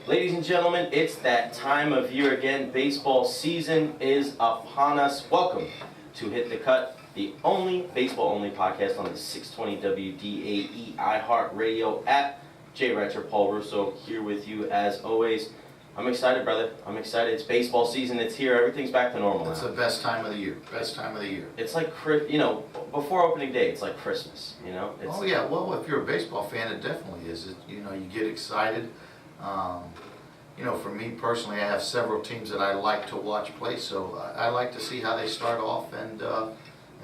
Ladies and gentlemen, it's that time of year again. Baseball season is upon us. Welcome to Hit the Cut, the only baseball-only podcast on the 620 WDAE iHeartRadio app. Recher and Paul Russo here with you as always. I'm excited, brother. I'm excited. It's baseball season. It's here. Everything's back to normal. It's the best time of the year. Best time of the year. It's like, before opening day, it's like Christmas, Oh, yeah. Well, if you're a baseball fan, it definitely is. You get excited. For me personally, I have several teams that I like to watch play, so I like to see how they start off and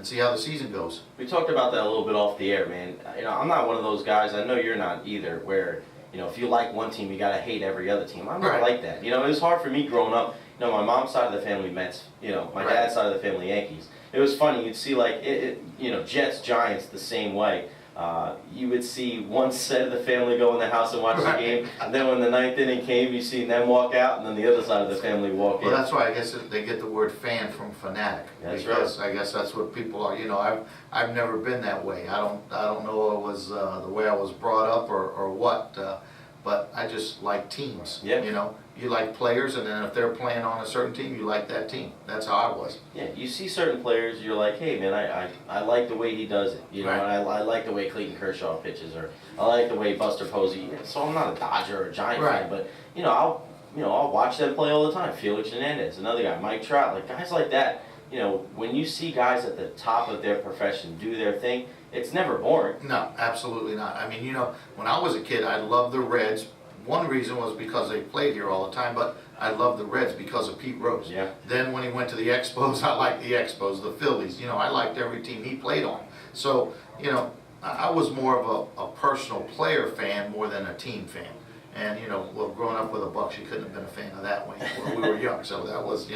see how the season goes. We talked about that a little bit off the air, man. I'm not one of those guys, I know you're not either, where, if you like one team, you gotta hate every other team. I'm not like that. It was hard for me growing up. My mom's side of the family, Mets. My dad's side of the family, Yankees. It was funny. You'd see Jets, Giants the same way. You would see one set of the family go in the house and watch the game, and then when the ninth inning came, you see them walk out, and then the other side of the family walk in. Well, that's why I guess they get the word fan from fanatic. That's because right. I guess that's what people are. I've never been that way. I don't know it was the way I was brought up or what, but I just like teams. Yeah. You like players, and then if they're playing on a certain team, you like that team. That's how I was. Yeah, you see certain players, you're like, hey man, I like the way he does it. And I like the way Clayton Kershaw pitches, or I like the way Buster Posey. So I'm not a Dodger or a Giant fan, but I'll watch them play all the time. Felix Hernandez, another guy, Mike Trout, like guys like that. When you see guys at the top of their profession do their thing, it's never boring. No, absolutely not. I mean, when I was a kid, I loved the Reds. One reason was because they played here all the time, but I loved the Reds because of Pete Rose. Yeah. Then when he went to the Expos, I liked the Expos, the Phillies. I liked every team he played on. So, I was more of a personal player fan more than a team fan. And, growing up with the Bucks, you couldn't have been a fan of that when we were young. So that was,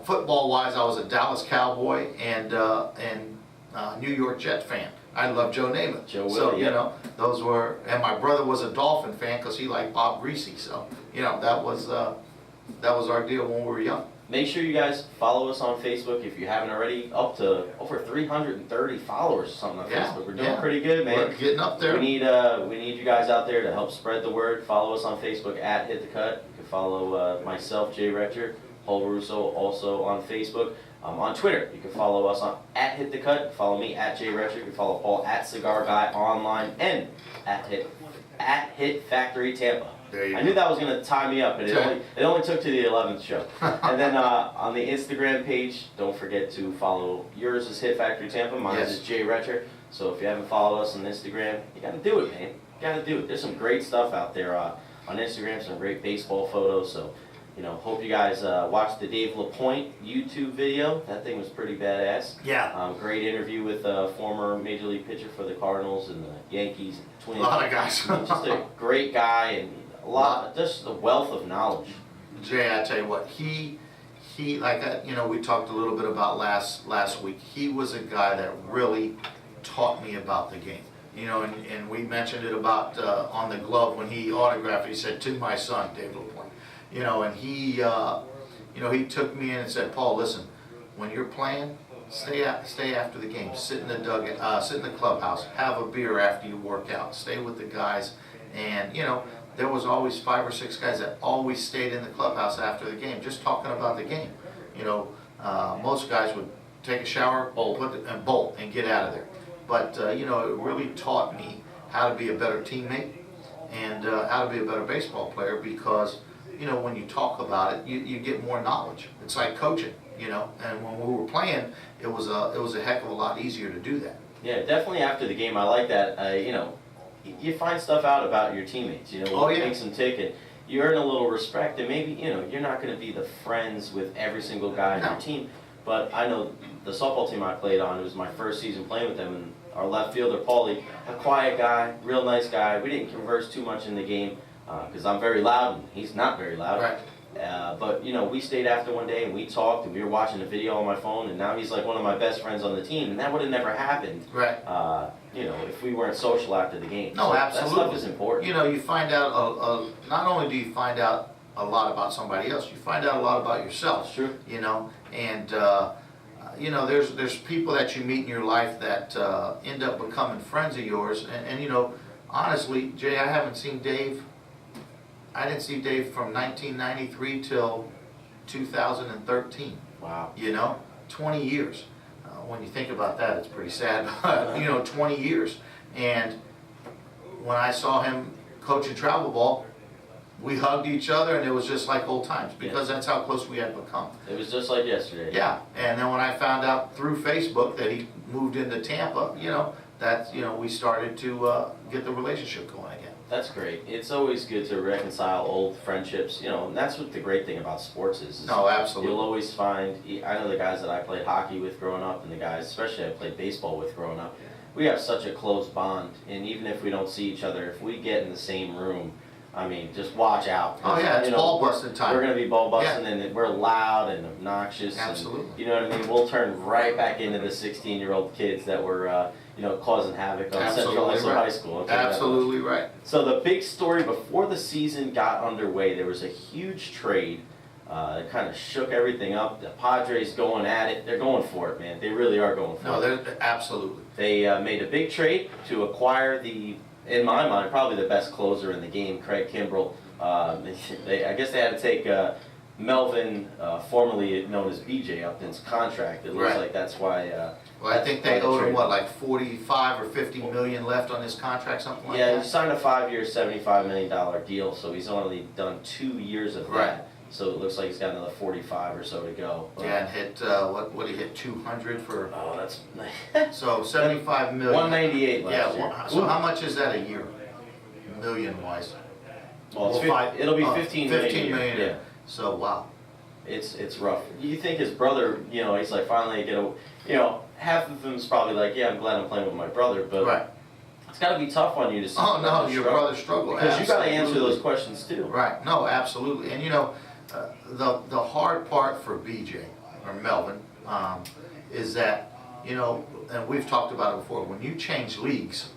football-wise, I was a Dallas Cowboy and New York Jet fan. I love Joe Namath. Those were, and my brother was a Dolphin fan because he liked Bob Greasy. So, that was our deal when we were young. Make sure you guys follow us on Facebook if you haven't already. Up to over 330 followers or something on Facebook. We're doing pretty good, man. We're getting up there. We need you guys out there to help spread the word. Follow us on Facebook at Hit the Cut. You can follow myself, Recher, Paul Russo, also on Facebook. On Twitter, you can follow us on at Hit the Cut. Follow me at Recher. You can follow Paul at Cigar Guy online and at Hit Factory Tampa. I knew that was going to tie me up, but it only took to the 11th show. And then on the Instagram page, don't forget to follow. Yours is Hit Factory Tampa. Mine is Recher. So if you haven't followed us on Instagram, you got to do it, man. You got to do it. There's some great stuff out there on Instagram. Some great baseball photos. So. Hope you guys watched the Dave LaPointe YouTube video. That thing was pretty badass. Yeah. Great interview with a former Major League pitcher for the Cardinals and the Yankees. Twins. A lot of guys. Just a great guy and just a wealth of knowledge. Jay, I tell you what, he we talked a little bit about last week. He was a guy that really taught me about the game. And we mentioned it about on the glove when he autographed it. He said, "To my son, Dave LaPointe." And he took me in and said, "Paul, listen, when you're playing, stay after the game. Sit in the sit in the clubhouse. Have a beer after you work out. Stay with the guys." And there was always 5 or 6 guys that always stayed in the clubhouse after the game, just talking about the game. Most guys would take a shower, bolt, and get out of there. But it really taught me how to be a better teammate and how to be a better baseball player because. When you talk about it, you get more knowledge. It's like coaching, and when we were playing, it was a heck of a lot easier to do that. Yeah, definitely after the game, I like that. You find stuff out about your teammates, what makes them tick, and you earn a little respect, and maybe, you're not going to be the friends with every single guy on your team, but I know the softball team I played on, it was my first season playing with them, and our left fielder, Paulie, a quiet guy, real nice guy. We didn't converse too much in the game, because I'm very loud and he's not very loud. Right. But we stayed after one day and we talked and we were watching a video on my phone and now he's like one of my best friends on the team and that would have never happened. Right. If we weren't social after the game. No, so absolutely. That stuff is important. You find out not only do you find out a lot about somebody else, you find out a lot about yourself. That's true. And there's people that you meet in your life that end up becoming friends of yours and honestly, Jay, I haven't seen Dave I didn't see Dave from 1993 till 2013. Wow. 20 years. When you think about that, it's pretty sad. 20 years. And when I saw him coaching travel ball, we hugged each other, and it was just like old times, because that's how close we had become. It was just like yesterday. Yeah, and then when I found out through Facebook that he moved into Tampa, we started to get the relationship going again. That's great. It's always good to reconcile old friendships, and that's what the great thing about sports is. No, absolutely. You'll always find, I know the guys that I played hockey with growing up, and the guys, especially I played baseball with growing up, we have such a close bond, and even if we don't see each other, if we get in the same room, I mean, just watch out. Oh yeah, it's ball busting time. We're going to be ball busting, and we're loud and obnoxious. Absolutely. And, you know what I mean? We'll turn right back into the 16-year-old kids that were, causing havoc on Central High School. Absolutely right. So the big story before the season got underway, there was a huge trade. It kind of shook everything up. The Padres going at it. They're going for it, man. They really are going for it. No, they're absolutely. They made a big trade to acquire in my mind, probably the best closer in the game, Craig Kimbrel. I guess they had to take Melvin, formerly known as BJ, Upton's contract. It looks like that's why. Well, I think they owed him, like 45 or 50 million left on his contract, something like that? Yeah, he signed a 5-year, $75 million deal, so he's only done 2 years of that. Right. So it looks like he's got another 45 or so to go. Yeah, and hit, what did he hit, 200 for? Oh, that's... So 75 million. 198 last year. So how much is that a year, million-wise? Well, it'll be 15 million. Yeah. So, wow. It's rough. You think his brother, he's like, finally half of him's probably like, yeah, I'm glad I'm playing with my brother, but right. It's got to be tough on you to see. Oh no, your brother struggle. Because you got to answer those questions too. Right. No, absolutely. And the hard part for BJ or Melvin is that and we've talked about it before. When you change leagues,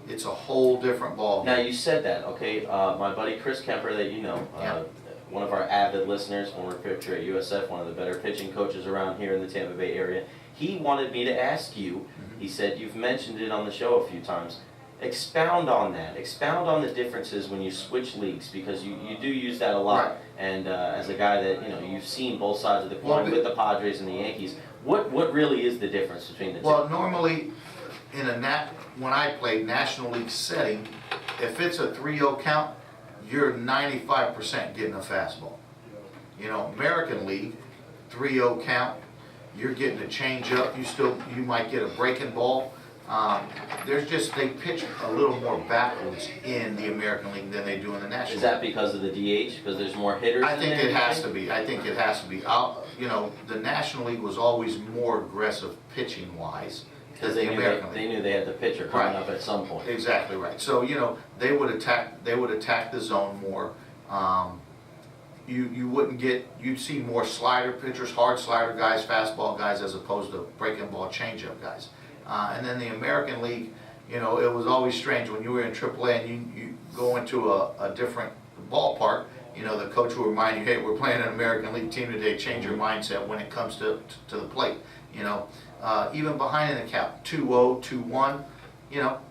it's a whole different ball. Now you said that, okay? My buddy Chris Kemper, that one of our avid listeners, former pitcher at USF, one of the better pitching coaches around here in the Tampa Bay area. He wanted me to ask you. He said you've mentioned it on the show a few times. Expound on that. Expound on the differences when you switch leagues, because you do use that a lot. Right. And as a guy that you've seen both sides of the coin with the Padres and the Yankees, what really is the difference between the two? Well, normally when I played National League setting, if it's a 3-0 count, you're 95% getting a fastball. American League, 3-0 count, you're getting a changeup. You might get a breaking ball. They pitch a little more backwards in the American League than they do in the National League. Is that because of the DH? Because there's more hitters? I think it has to be. The National League was always more aggressive pitching wise. Because they knew they had the pitcher coming up at some point. Exactly right. So they would attack the zone more. You'd see more slider pitchers, hard slider guys, fastball guys, as opposed to breaking ball, changeup guys. And then the American League, it was always strange when you were in AAA and you go into a different ballpark. The coach will remind you, hey, we're playing an American League team today. Change your mindset when it comes to the plate. Even behind in the count, 2-0, 2-1,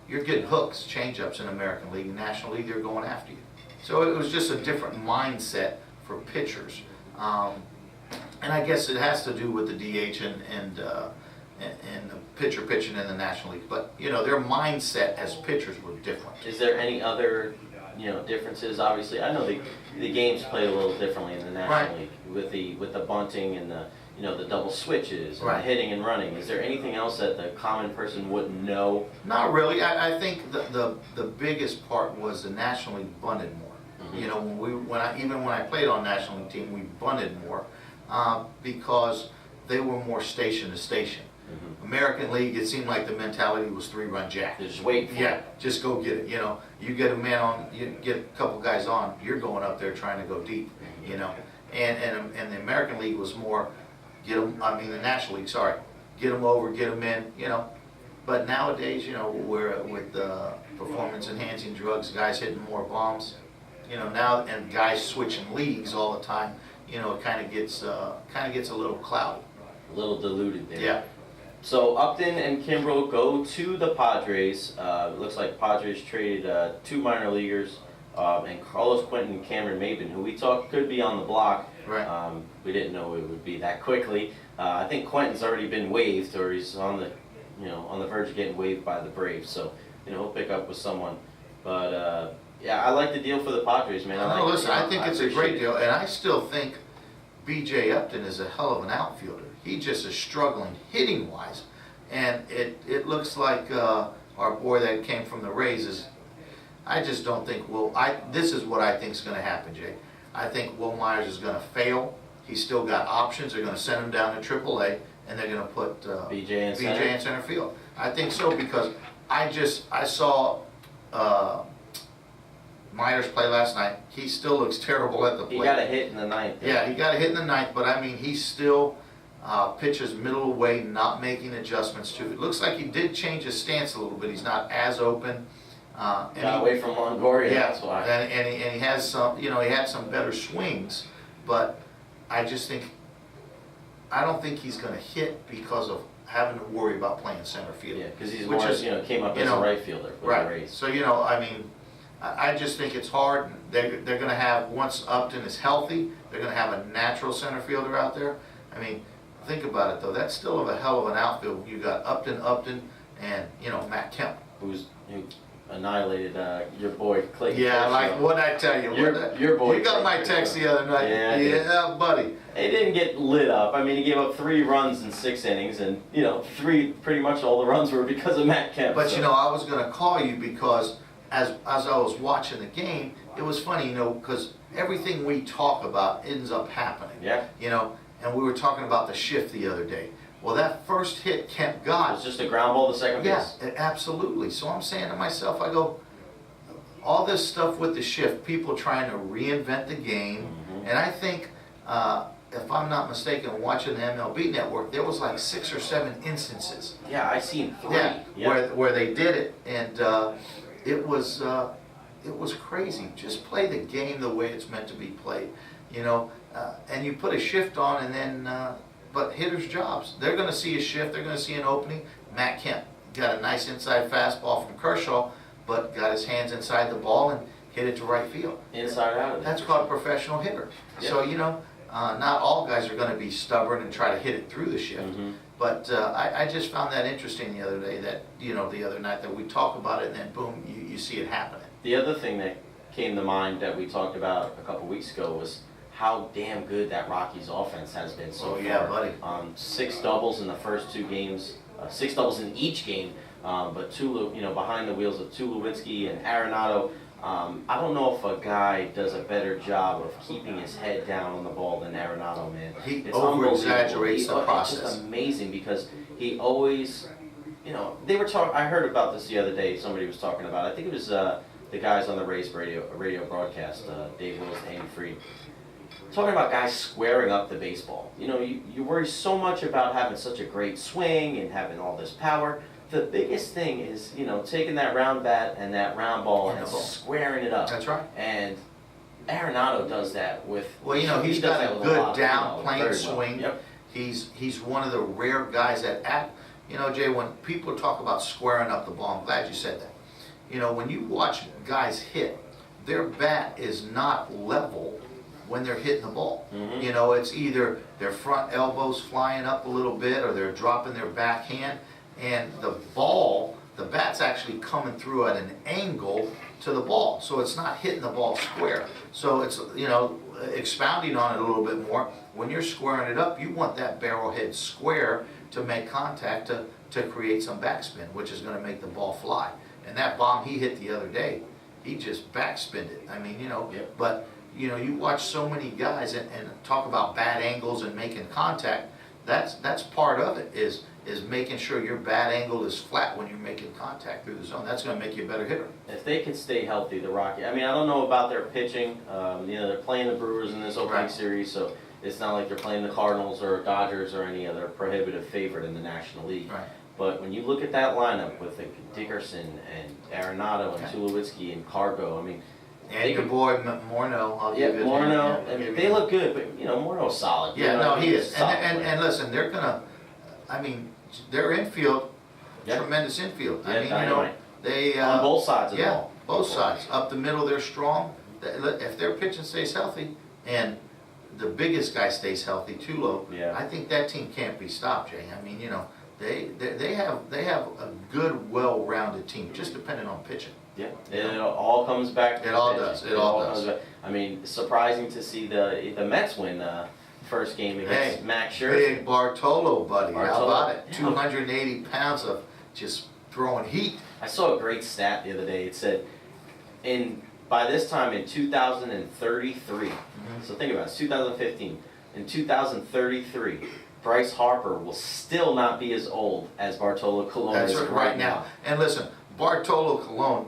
you're getting hooks, changeups in American League. In National League, they're going after you. So it was just a different mindset for pitchers. And I guess it has to do with the DH and the pitcher pitching in the National League. But, their mindset as pitchers were different. Is there any other, differences? Obviously, I know the games play a little differently in the National League with the bunting and the double switches and the hitting and running. Is there anything else that the common person wouldn't know? Not really. I think the biggest part was the National League bunted more. Mm-hmm. When I played on National League team, we bunted more because they were more station to station. Mm-hmm. American League, it seemed like the mentality was 3-run jack. Just wait for it. Just go get it. You get a man on, you get a couple guys on, you're going up there trying to go deep. And the American League was more the National League, sorry, get them over, get them in. But nowadays, we're with performance enhancing drugs, guys hitting more bombs. Now, and guys switching leagues all the time. It kind of gets a little cloudy. A little diluted there. Yeah. So Upton and Kimbrel go to the Padres. It looks like Padres traded 2 minor leaguers and Carlos Quentin and Cameron Maben, who we thought could be on the block. Right. We didn't know it would be that quickly. I think Quentin's already been waived, or he's on the, on the verge of getting waived by the Braves. So, he'll pick up with someone. But yeah, I like the deal for the Padres, man. No, listen, I think it's a great deal, and I still think B.J. Upton is a hell of an outfielder. He just is struggling hitting-wise, and it looks like our boy that came from the Rays is. I just don't think this is what I think is going to happen, Jay. I think Will Myers is going to fail. He's still got options. They're going to send him down to AAA, and they're going to put BJ in center field. I think so because I saw Myers play last night. He still looks terrible at the plate. He got a hit in the ninth. Yeah, he got a hit in the ninth, but I mean, he still pitches middle away, not making adjustments to it. Looks like he did change his stance a little bit. He's not as open. Got away from Longoria, yeah, that's why. And he has some, he had some better swings, but I just think, I don't think he's going to hit because of having to worry about playing center field. Yeah, because he's more, came up as a right fielder for the Rays. So, I mean, I just think it's hard. They're going to have, once Upton is healthy, they're going to have a natural center fielder out there. I mean, think about it though. That's still a hell of an outfield. You got Upton, and Matt Kemp, who annihilated your boy Clayton. Yeah, like what I tell you, your boy. You got my text the other night. Yeah, buddy. He didn't get lit up. I mean, he gave up 3 runs in 6 innings, and pretty much all the runs were because of Matt Kemp. But I was going to call you because as I was watching the game, it was funny, because everything we talk about ends up happening. Yeah. And we were talking about the shift the other day. Well, that first hit Kemp got. It was just a ground ball to second base. Yeah, absolutely. So I'm saying to myself, I go, all this stuff with the shift, people trying to reinvent the game, and I think, if I'm not mistaken, watching the MLB Network, there was like 6 or 7 instances. Yeah, I seen 3. Yeah. Where they did it, and it was crazy. Just play the game the way it's meant to be played, and you put a shift on, and then. But hitters' jobs, they're going to see a shift, they're going to see an opening. Matt Kemp got a nice inside fastball from Kershaw, but got his hands inside the ball and hit it to right field. Inside out. That's called a professional hitter. Yep. So, not all guys are going to be stubborn and try to hit it through the shift. But I just found that interesting the other day, that, the other night that we talk about it and then boom, you see it happening. The other thing that came to mind that we talked about a couple weeks ago was how damn good that Rockies offense has been so far. Oh yeah, buddy. 6 doubles in the first 2 games, 6 doubles in each game, but 2, behind the wheels of Tulowitzki and Arenado. I don't know if a guy does a better job of keeping his head down on the ball than Arenado, man. He over-exaggerates the process. It's just amazing because he always, they were talking. I heard about this the other day. Somebody was talking about it. I think it was the guys on the Rays radio broadcast, Dave Wills and Andy Freed. Talking about guys squaring up the baseball. You worry so much about having such a great swing and having all this power. The biggest thing is, taking that round bat and that round ball and squaring it up. That's right. And Arenado does that with. Well, he's got a good down plane swing. Yep. He's one of the rare guys that Jay, when people talk about squaring up the ball, I'm glad you said that. When you watch guys hit, their bat is not level when they're hitting the ball. It's either their front elbows flying up a little bit or they're dropping their backhand, and the bat's actually coming through at an angle to the ball, so it's not hitting the ball square. So it's, expounding on it a little bit more, when you're squaring it up, you want that barrel head square to make contact to create some backspin, which is going to make the ball fly. And that bomb he hit the other day, he just backspinned it. I mean, but you watch so many guys and talk about bad angles and making contact. That's part of it, is making sure your bad angle is flat when you're making contact through the zone. That's going to make you a better hitter. If they can stay healthy, the Rockies. I mean, I don't know about their pitching. They're playing the Brewers in this opening series, so it's not like they're playing the Cardinals or Dodgers or any other prohibitive favorite in the National League. Right. But when you look at that lineup with Dickerson and Arenado and Tulowitzki and Cargo, I mean. And your boy Morneau. Morneau. I mean, they look good, but Morneau's solid. Yeah, no, he is. And listen, they're gonna. I mean, their infield, tremendous infield. I mean, dynamite. they on both sides of the ball. Both sides. Up the middle, they're strong. If their pitching stays healthy, and the biggest guy stays healthy, Tulo, Yeah. I think that team can't be stopped, Jay. I mean, you know, they have a good, well-rounded team, just depending on pitching. Yeah, it all comes back. It all does. It all does. comes back. I mean, surprising to see the Mets win first game against Hey, Max Scherzer. Big Bartolo, buddy. How Bartolo. about it? Yeah. 280 pounds of just throwing heat. I saw a great stat the other day. It said, by this time in 2033, so think about it, it's 2015. In 2033, Bryce Harper will still not be as old as Bartolo Colon That's is right now. And listen, Bartolo Colon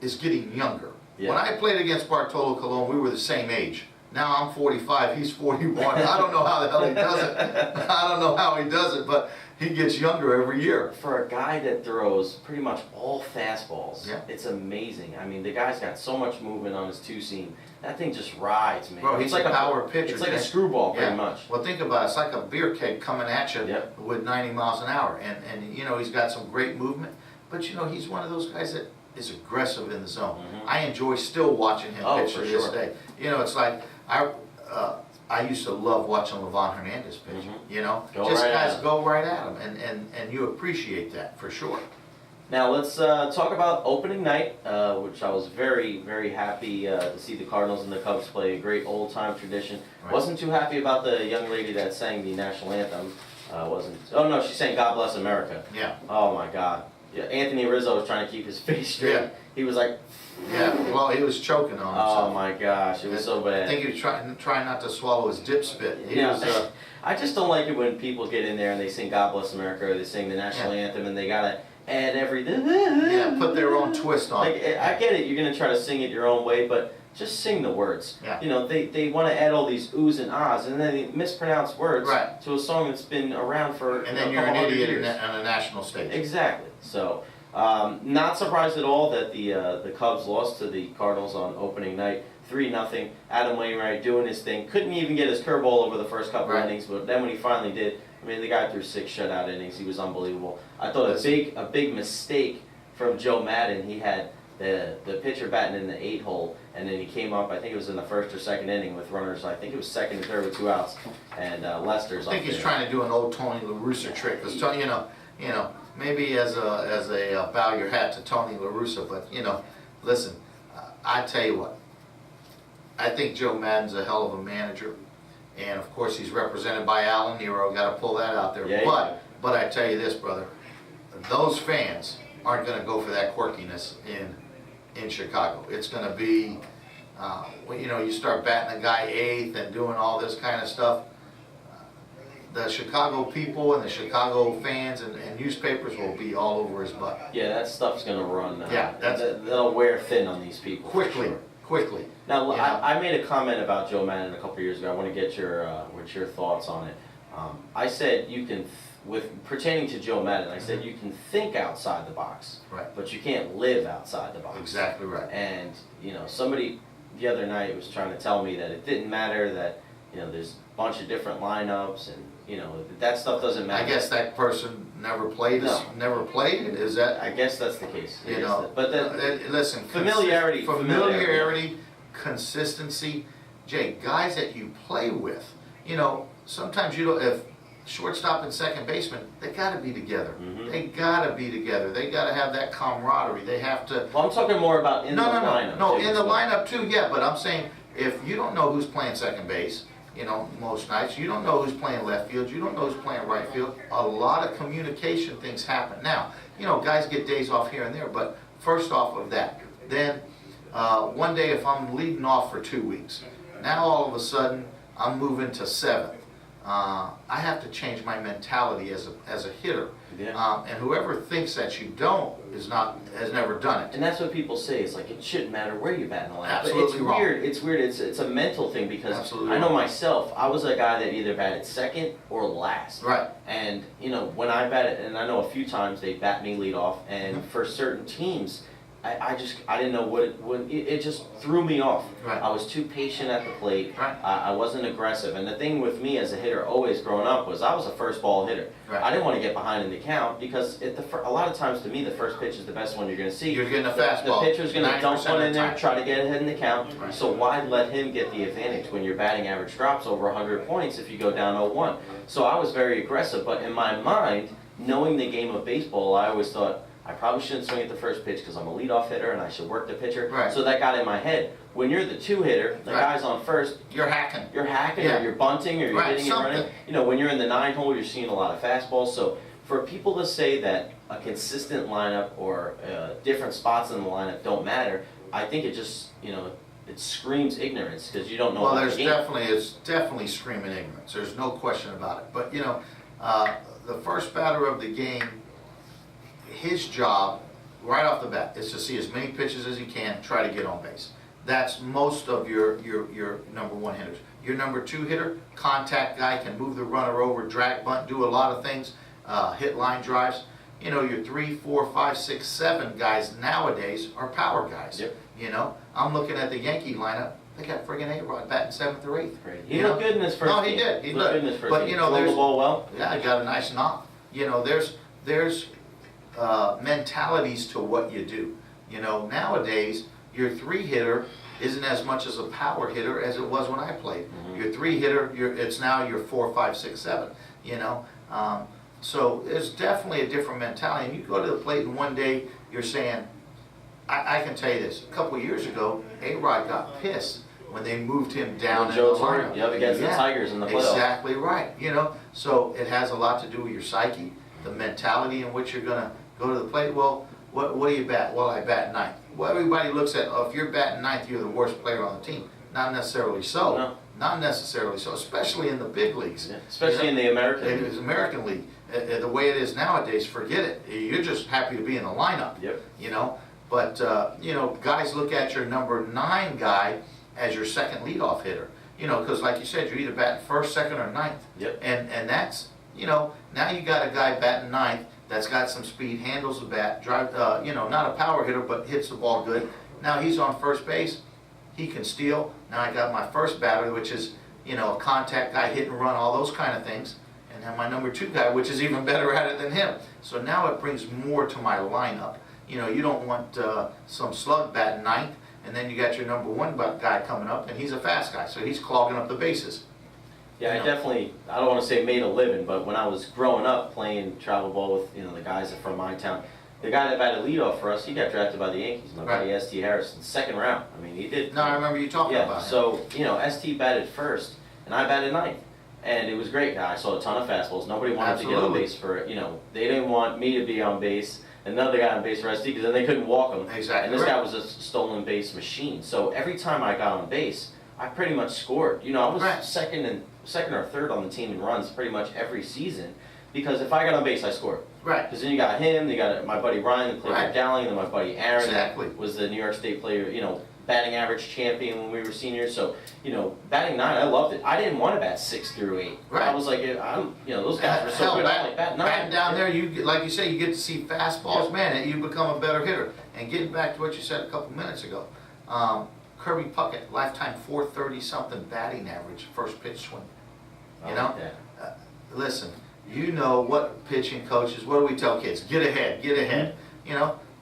is getting younger. Yeah. When I played against Bartolo Colon, we were the same age. Now I'm 45, he's 41. I don't know how the hell he does it. I don't know how he does it, but he gets younger every year. For a guy that throws pretty much all fastballs, Yeah. it's amazing. I mean, the guy's got so much movement on his two-seam. That thing just rides, man. Bro, it's he's like a power pitcher. It's like a man. screwball, pretty Yeah. much. Well, think about it. It's like a beer keg coming at you Yep. with 90 miles an hour. And you know, he's got some great movement. But, you know, he's one of those guys that is aggressive in the zone. I enjoy still watching him pitch for to this sure. day. You know, it's like, I used to love watching Levon Hernandez pitch. You know, Go just right guys at him. go right at him, and you appreciate that for sure. Now let's talk about opening night, which I was very, very happy to see the Cardinals and the Cubs play. A great old-time tradition. Right. Wasn't too happy about the young lady that sang the national anthem. Oh no, she sang "God Bless America." Yeah, Oh my God. Yeah, Anthony Rizzo was trying to keep his face straight. Yeah. He was like, yeah. Well, he was choking on himself. oh my gosh, it was so bad. I think he was trying not to swallow his dip spit. He Yeah. was, I just don't like it when people get in there and they sing "God Bless America" or they sing the national anthem and they gotta add everything. yeah, put their own twist on Like, it. I get it, you're gonna try to sing it your own way, but just sing the words. Yeah. You know, they want to add all these oohs and ahs, and then they mispronounce words Right. to a song that's been around for And a then you're couple an hundred idiot years. on a national stage. Exactly. So, not surprised at all that the Cubs lost to the Cardinals on opening night, 3-0. Adam Wainwright doing his thing. Couldn't even get his curveball over the first couple Right. innings, but then when he finally did, I mean, the guy threw 6 shutout innings. He was unbelievable. I thought Listen. a big mistake from Joe Madden. He had the pitcher batting in the 8-hole, and then he came up. I think it was in the first or second inning with runners. I think it was second and third with 2 outs, and Lester's I think up he's there. trying to do an old Tony La Russa trick. Because Tony, you know, maybe as a bow your hat to Tony La Russa, but you know, listen, I tell you what, I think Joe Madden's a hell of a manager, and of course he's represented by Alan Nero. Got to pull that out there. Yeah, But I tell you this, brother, those fans aren't going to go for that quirkiness in Chicago. It's going to be, you know, you start batting a guy 8th and doing all this kind of stuff. The Chicago people and the Chicago fans and newspapers will be all over his butt. Yeah, that stuff's gonna run. Yeah, they'll wear thin on these people. for Quickly, sure. quickly. Now, Yeah. I made a comment about Joe Madden a couple years ago. I want to get your thoughts on it. I said you can, with pertaining to Joe Madden, I said you can think outside the box, Right. but you can't live outside the box. Exactly right. And you know, somebody the other night was trying to tell me that it didn't matter that you know there's a bunch of different lineups and you know that stuff doesn't matter. I guess that person never played. No. Never played. Is that? I guess that's the case. You know, but listen, familiarity- consistency. Jay, guys that you play with, you know, sometimes you don't. If shortstop and second baseman, they got to be together. They got to be together. They got to have that camaraderie. They have to. well, I'm talking more about in the lineup. No, too, in the so- lineup too. Yeah, but I'm saying if you don't know who's playing second base, you know, most nights you don't know who's playing left field. You don't know who's playing right field. A lot of communication things happen. Now, you know, guys get days off here and there, but first off of that, then one day if I'm leading off for 2 weeks, now all of a sudden I'm moving to 7th. I have to change my mentality as a hitter. Yeah. And whoever thinks that you don't has never done it. And that's what people say. It's like it shouldn't matter where you bat in the lineup. Absolutely But it's wrong. weird. It's weird. It's a mental thing because Absolutely I know wrong. myself. I was a guy that either batted second or last. Right. And you know when I batted, and I know a few times they bat me lead off, and for certain teams, I didn't know it just threw me off. Right. I was too patient at the plate. Right. I wasn't aggressive. And the thing with me as a hitter, always growing up, was I was a first ball hitter. Right. I didn't want to get behind in the count because a lot of times to me the first pitch is the best one you're going to see. You're getting a fastball. The pitcher's going to dump one in there, try to get ahead in the count. Right. So why let him get the advantage when your batting average drops over 100 points if you go down 0-1? So I was very aggressive, but in my mind, knowing the game of baseball, I always thought, I probably shouldn't swing at the first pitch because I'm a leadoff hitter and I should work the pitcher. Right. So that got in my head. When you're the two hitter, the Right. guy's on first, You're hacking. yeah. Or you're bunting or you're Right, hitting and something. running. You know, when you're in the 9 hole, you're seeing a lot of fastballs. So for people to say that a consistent lineup or different spots in the lineup don't matter, I think it just, it screams ignorance because you don't know. Well, about it's the game. definitely screaming ignorance. There's no question about it. But the first batter of the game, his job, right off the bat, is to see as many pitches as he can, try to get on base. That's most of your number one hitters. Your number two hitter, contact guy, can move the runner over, drag bunt, do a lot of things, hit line drives. Your 3, 4, 5, 6, 7 guys nowadays are power guys. Yep. I'm looking at the Yankee lineup. They got friggin' A-Rod batting 7th or 8th. He looked good in his first No, game. he did. He looked did. good in his first But, game. there's Throw the ball well. Yeah, I got a nice knock. There's mentalities to what you do. Nowadays, your 3-hitter isn't as much as a power hitter as it was when I played. Mm-hmm. Your 3-hitter, it's now your 4, 5, 6, 7. So there's definitely a different mentality. And you go to the plate and one day you're saying, I can tell you this, a couple of years ago, A-Rod got pissed when they moved him down in the Joe lineup. Torre, against the Tigers in the playoffs. Exactly right. So it has a lot to do with your psyche, the mentality in which you're going to go to the plate. Well, what do you bat? Well, I bat 9th. Well, everybody looks at, if you're batting 9th, you're the worst player on the team. Not necessarily so. No. Not necessarily so, especially in the big leagues. Yeah. Especially in the American It League. is American League. The way it is nowadays, forget it. You're just happy to be in the lineup. Yep. But guys look at your number 9 guy as your second leadoff hitter. Because like you said, you're either batting first, second, or 9th. Yep. And that's, now you got a guy batting 9th that's got some speed, handles the bat, not a power hitter, but hits the ball good. Now he's on first base. He can steal. Now I got my first batter, which is, a contact guy, hit and run, all those kind of things. And then my number 2 guy, which is even better at it than him. So now it brings more to my lineup. You don't want some slug batting 9th, and then you got your number 1 guy coming up, and he's a fast guy, so he's clogging up the bases. Yeah, I definitely, I don't want to say made a living, but when I was growing up playing travel ball with, the guys from my town, the guy that batted leadoff for us, he got drafted by the Yankees, my buddy S.T. Harrison, 2nd round. I mean, he did. No, I remember you talking about him. So, S.T. batted first, and I batted 9th. And it was great. I saw a ton of fastballs. Nobody wanted to get on base for it. They didn't want me to be on base, another guy on base for ST, because then they couldn't walk him. Exactly. And this right. guy was a stolen base machine. So every time I got on base, I pretty much scored. I was Right. second or third on the team in runs pretty much every season, because if I got on base, I scored. Right. Because then you got him, you got my buddy Ryan, that played Right. for Dowling, and then my buddy Aaron, Exactly. that was the New York State player, batting average champion when we were seniors. So, batting 9, I loved it. I didn't want to bat 6 through 8. Right. I was like, those guys were so Hell, good. I'm like, bat 9. batting down there, like you say, you get to see fastballs. Yep. Man, you become a better hitter. And getting back to what you said a couple minutes ago, Kirby Puckett, lifetime 430-something batting average, first pitch swing. I like that. Listen, what pitching coaches, what do we tell kids? Get ahead, get ahead.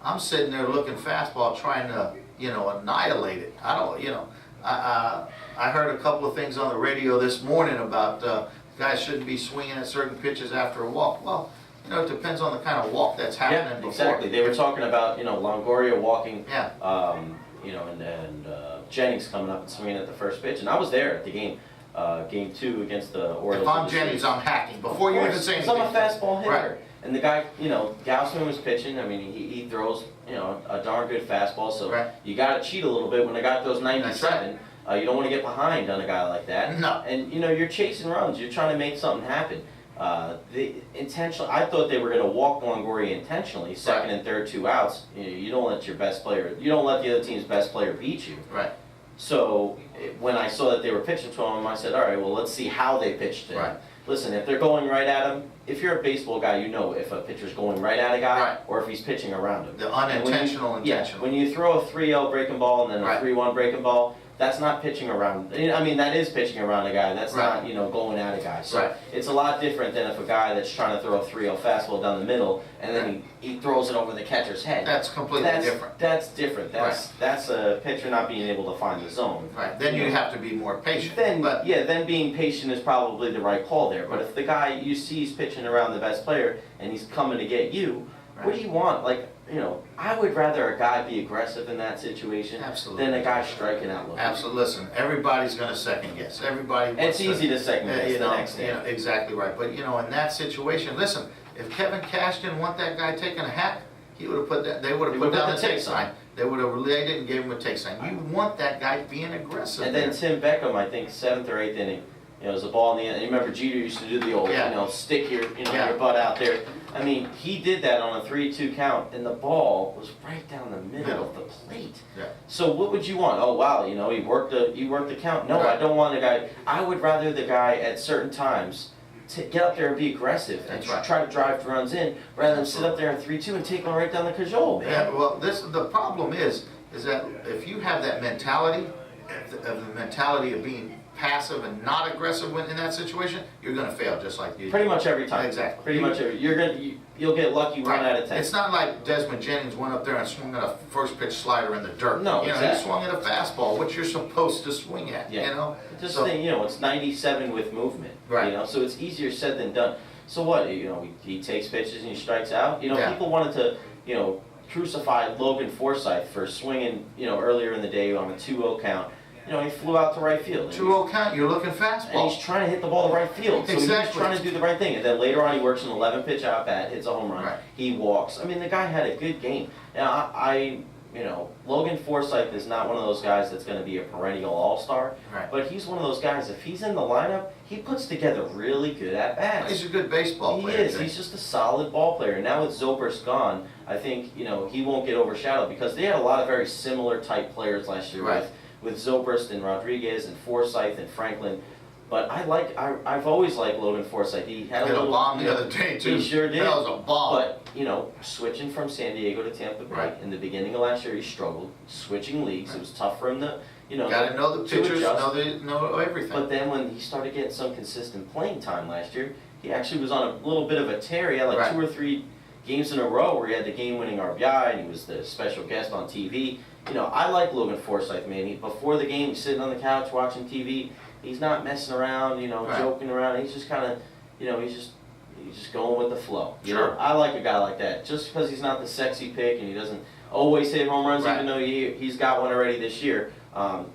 I'm sitting there looking fastball, trying to, annihilate it. I heard a couple of things on the radio this morning about guys shouldn't be swinging at certain pitches after a walk. Well, it depends on the kind of walk that's happening before. Exactly. They were talking about, Longoria walking, Yeah. and Jennings coming up and swinging at the first pitch. And I was there at the game, game 2 against the Orioles. If I'm Jennings, I'm hacking before you even say anything. I'm a fastball hitter. Right. And the guy, Gausman was pitching. I mean, he throws, a darn good fastball. So Right. you got to cheat a little bit when the guy throws 97. You don't want to get behind on a guy like that. No. And you're chasing runs. You're trying to make something happen. I thought they were going to walk Longoria intentionally, second and third, 2 outs. You don't let your best player. You don't let the other team's best player beat you. Right. So when I saw that they were pitching to him, I said, all right, well, let's see how they pitched to him. Right. listen, if they're going right at him, if you're a baseball guy, you know if a pitcher's going right at a guy Right. or if he's pitching around him. The unintentional, intentional. When you throw a 3-0 breaking ball and then a Right. 3-1 breaking ball, that's not pitching around. I mean, that is pitching around a guy. That's Right. not, going at a guy. So Right. it's a lot different than if a guy that's trying to throw a 3-0 fastball down the middle and then he throws it over the catcher's head. That's completely different. That's different. That's a pitcher not being able to find the zone. Right, then you have to be more patient. Then being patient is probably the right call there. But if the guy you see he's pitching around the best player and he's coming to get you, what do you want? Like, I would rather a guy be aggressive in that situation than a guy striking out looking. Absolutely. Listen, everybody's going to second guess. Everybody. It's easy to second guess the next day. Exactly right. But in that situation, listen, if Kevin Cash didn't want that guy taking a hack, he would have put that. They would have put down the take sign. They would have relayed it and gave him a take sign. You want that guy being aggressive. And then Tim Beckham, I think 7th or 8th inning. It was a ball in the end. You remember Jeter used to do the old, stick your butt out there. I mean, he did that on a 3-2 count, and the ball was right down the middle of the plate. Yeah. So what would you want? Oh wow, he worked the count. No, Right. I don't want a guy. I would rather the guy at certain times to get up there and be aggressive and try to drive runs in, rather than sit up there in 3-2 and take one right down the cajole, man. Yeah. Well, the problem is that if you have that mentality, of the mentality of being passive and not aggressive in that situation, you're going to fail just like you. Pretty much every time. Exactly. Pretty much every. You'll get lucky 1 out of 10. It's not like Desmond Jennings went up there and swung at a first pitch slider in the dirt. No, exactly. He swung at a fastball, which you're supposed to swing at. Yeah. It's 97 with movement. Right. So it's easier said than done. So what? He takes pitches and he strikes out. People wanted to crucify Logan Forsythe for swinging earlier in the day on a 2-0 count. He flew out to right field. 2-0 count, you're looking fastball. And he's trying to hit the ball to right field. So Exactly. he's trying to do the right thing. And then later on he works an 11-pitch out bat, hits a home run. Right. He walks. I mean, the guy had a good game. Now, Logan Forsythe is not one of those guys that's going to be a perennial all-star. Right. But he's one of those guys, if he's in the lineup, he puts together really good at-bats. He's a good baseball player. He is. He's just a solid ball player. Now with Zobrist gone, I think, he won't get overshadowed because they had a lot of very similar type players last year. Right. With Zobrist and Rodriguez and Forsythe and Franklin. But I've always liked Logan Forsythe. He had a little bomb the other day too. He sure did. That was a bomb. But switching from San Diego to Tampa Bay in the beginning of last year, he struggled. Switching leagues, it was tough for him to Got to know the pitchers, know everything. But then when he started getting some consistent playing time last year, he actually was on a little bit of a tear. He had like 2 or 3 games in a row where he had the game-winning RBI and he was the special guest on TV. I like Logan Forsythe, man. Before the game, he's sitting on the couch watching TV. He's not messing around, joking around. He's just kind of, he's just going with the flow. I like a guy like that. Just because he's not the sexy pick and he doesn't always hit home runs, even though he's got one already this year.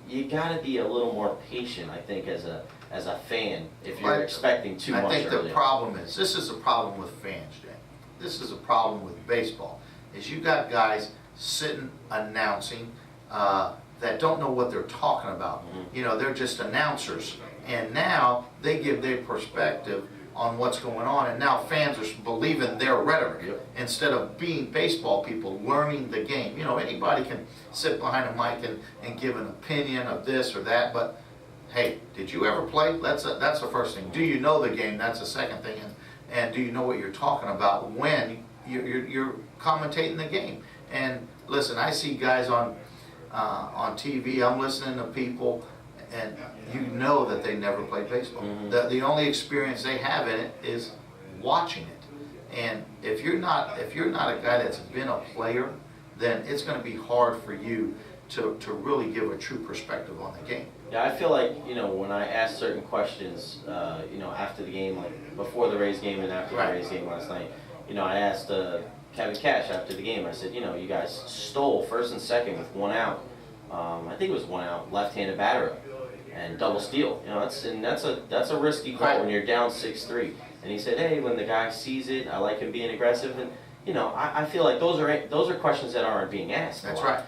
You got to be a little more patient, I think, as a fan if you're expecting too much. I think earlier. the problem is this is a problem with fans, Jay. This is a problem with baseball. Is you got guys sitting announcing that don't know what they're talking about. Mm-hmm. They're just announcers, and now they give their perspective on what's going on, and now fans are believing their rhetoric instead of being baseball people learning the game. Anybody can sit behind a mic and give an opinion of this or that, but hey, did you ever play? That's the first thing. Do you know the game? That's the second thing, and do you know what you're talking about when you're commentating the game? And listen, I see guys on TV, I'm listening to people, and that they never played baseball. Mm-hmm. The only experience they have in it is watching it. And if you're not a guy that's been a player, then it's going to be hard for you to really give a true perspective on the game. Yeah, I feel like, when I ask certain questions, after the game, like before the Rays game and after the Rays game last night, I asked Kevin Cash after the game, I said, you guys stole first and second with 1 out. I think it was 1 out, left-handed batter and double steal. That's a risky call when you're down 6-3. And he said, hey, when the guy sees it, I like him being aggressive. And I feel like those are questions that aren't being asked. That's right.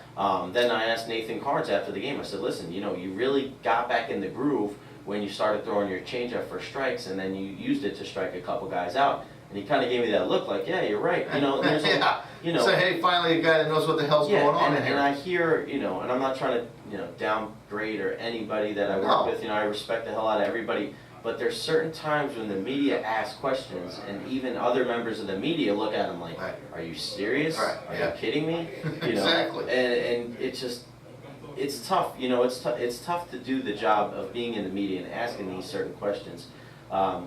Then I asked Nathan Carnes after the game. I said, listen, you really got back in the groove when you started throwing your changeup for strikes, and then you used it to strike a couple guys out. And he kind of gave me that look, like, yeah, you're right. There's So hey, finally a guy that knows what the hell's going on in here. And I hear, and I'm not trying to, downgrade or anybody that I work with. I respect the hell out of everybody. but there's certain times when the media asks questions, and even other members of the media look at him like, "Are you serious? Right. Are you kidding me?" You know? Exactly. And it's tough. You know, it's tough to do the job of being in the media and asking these certain questions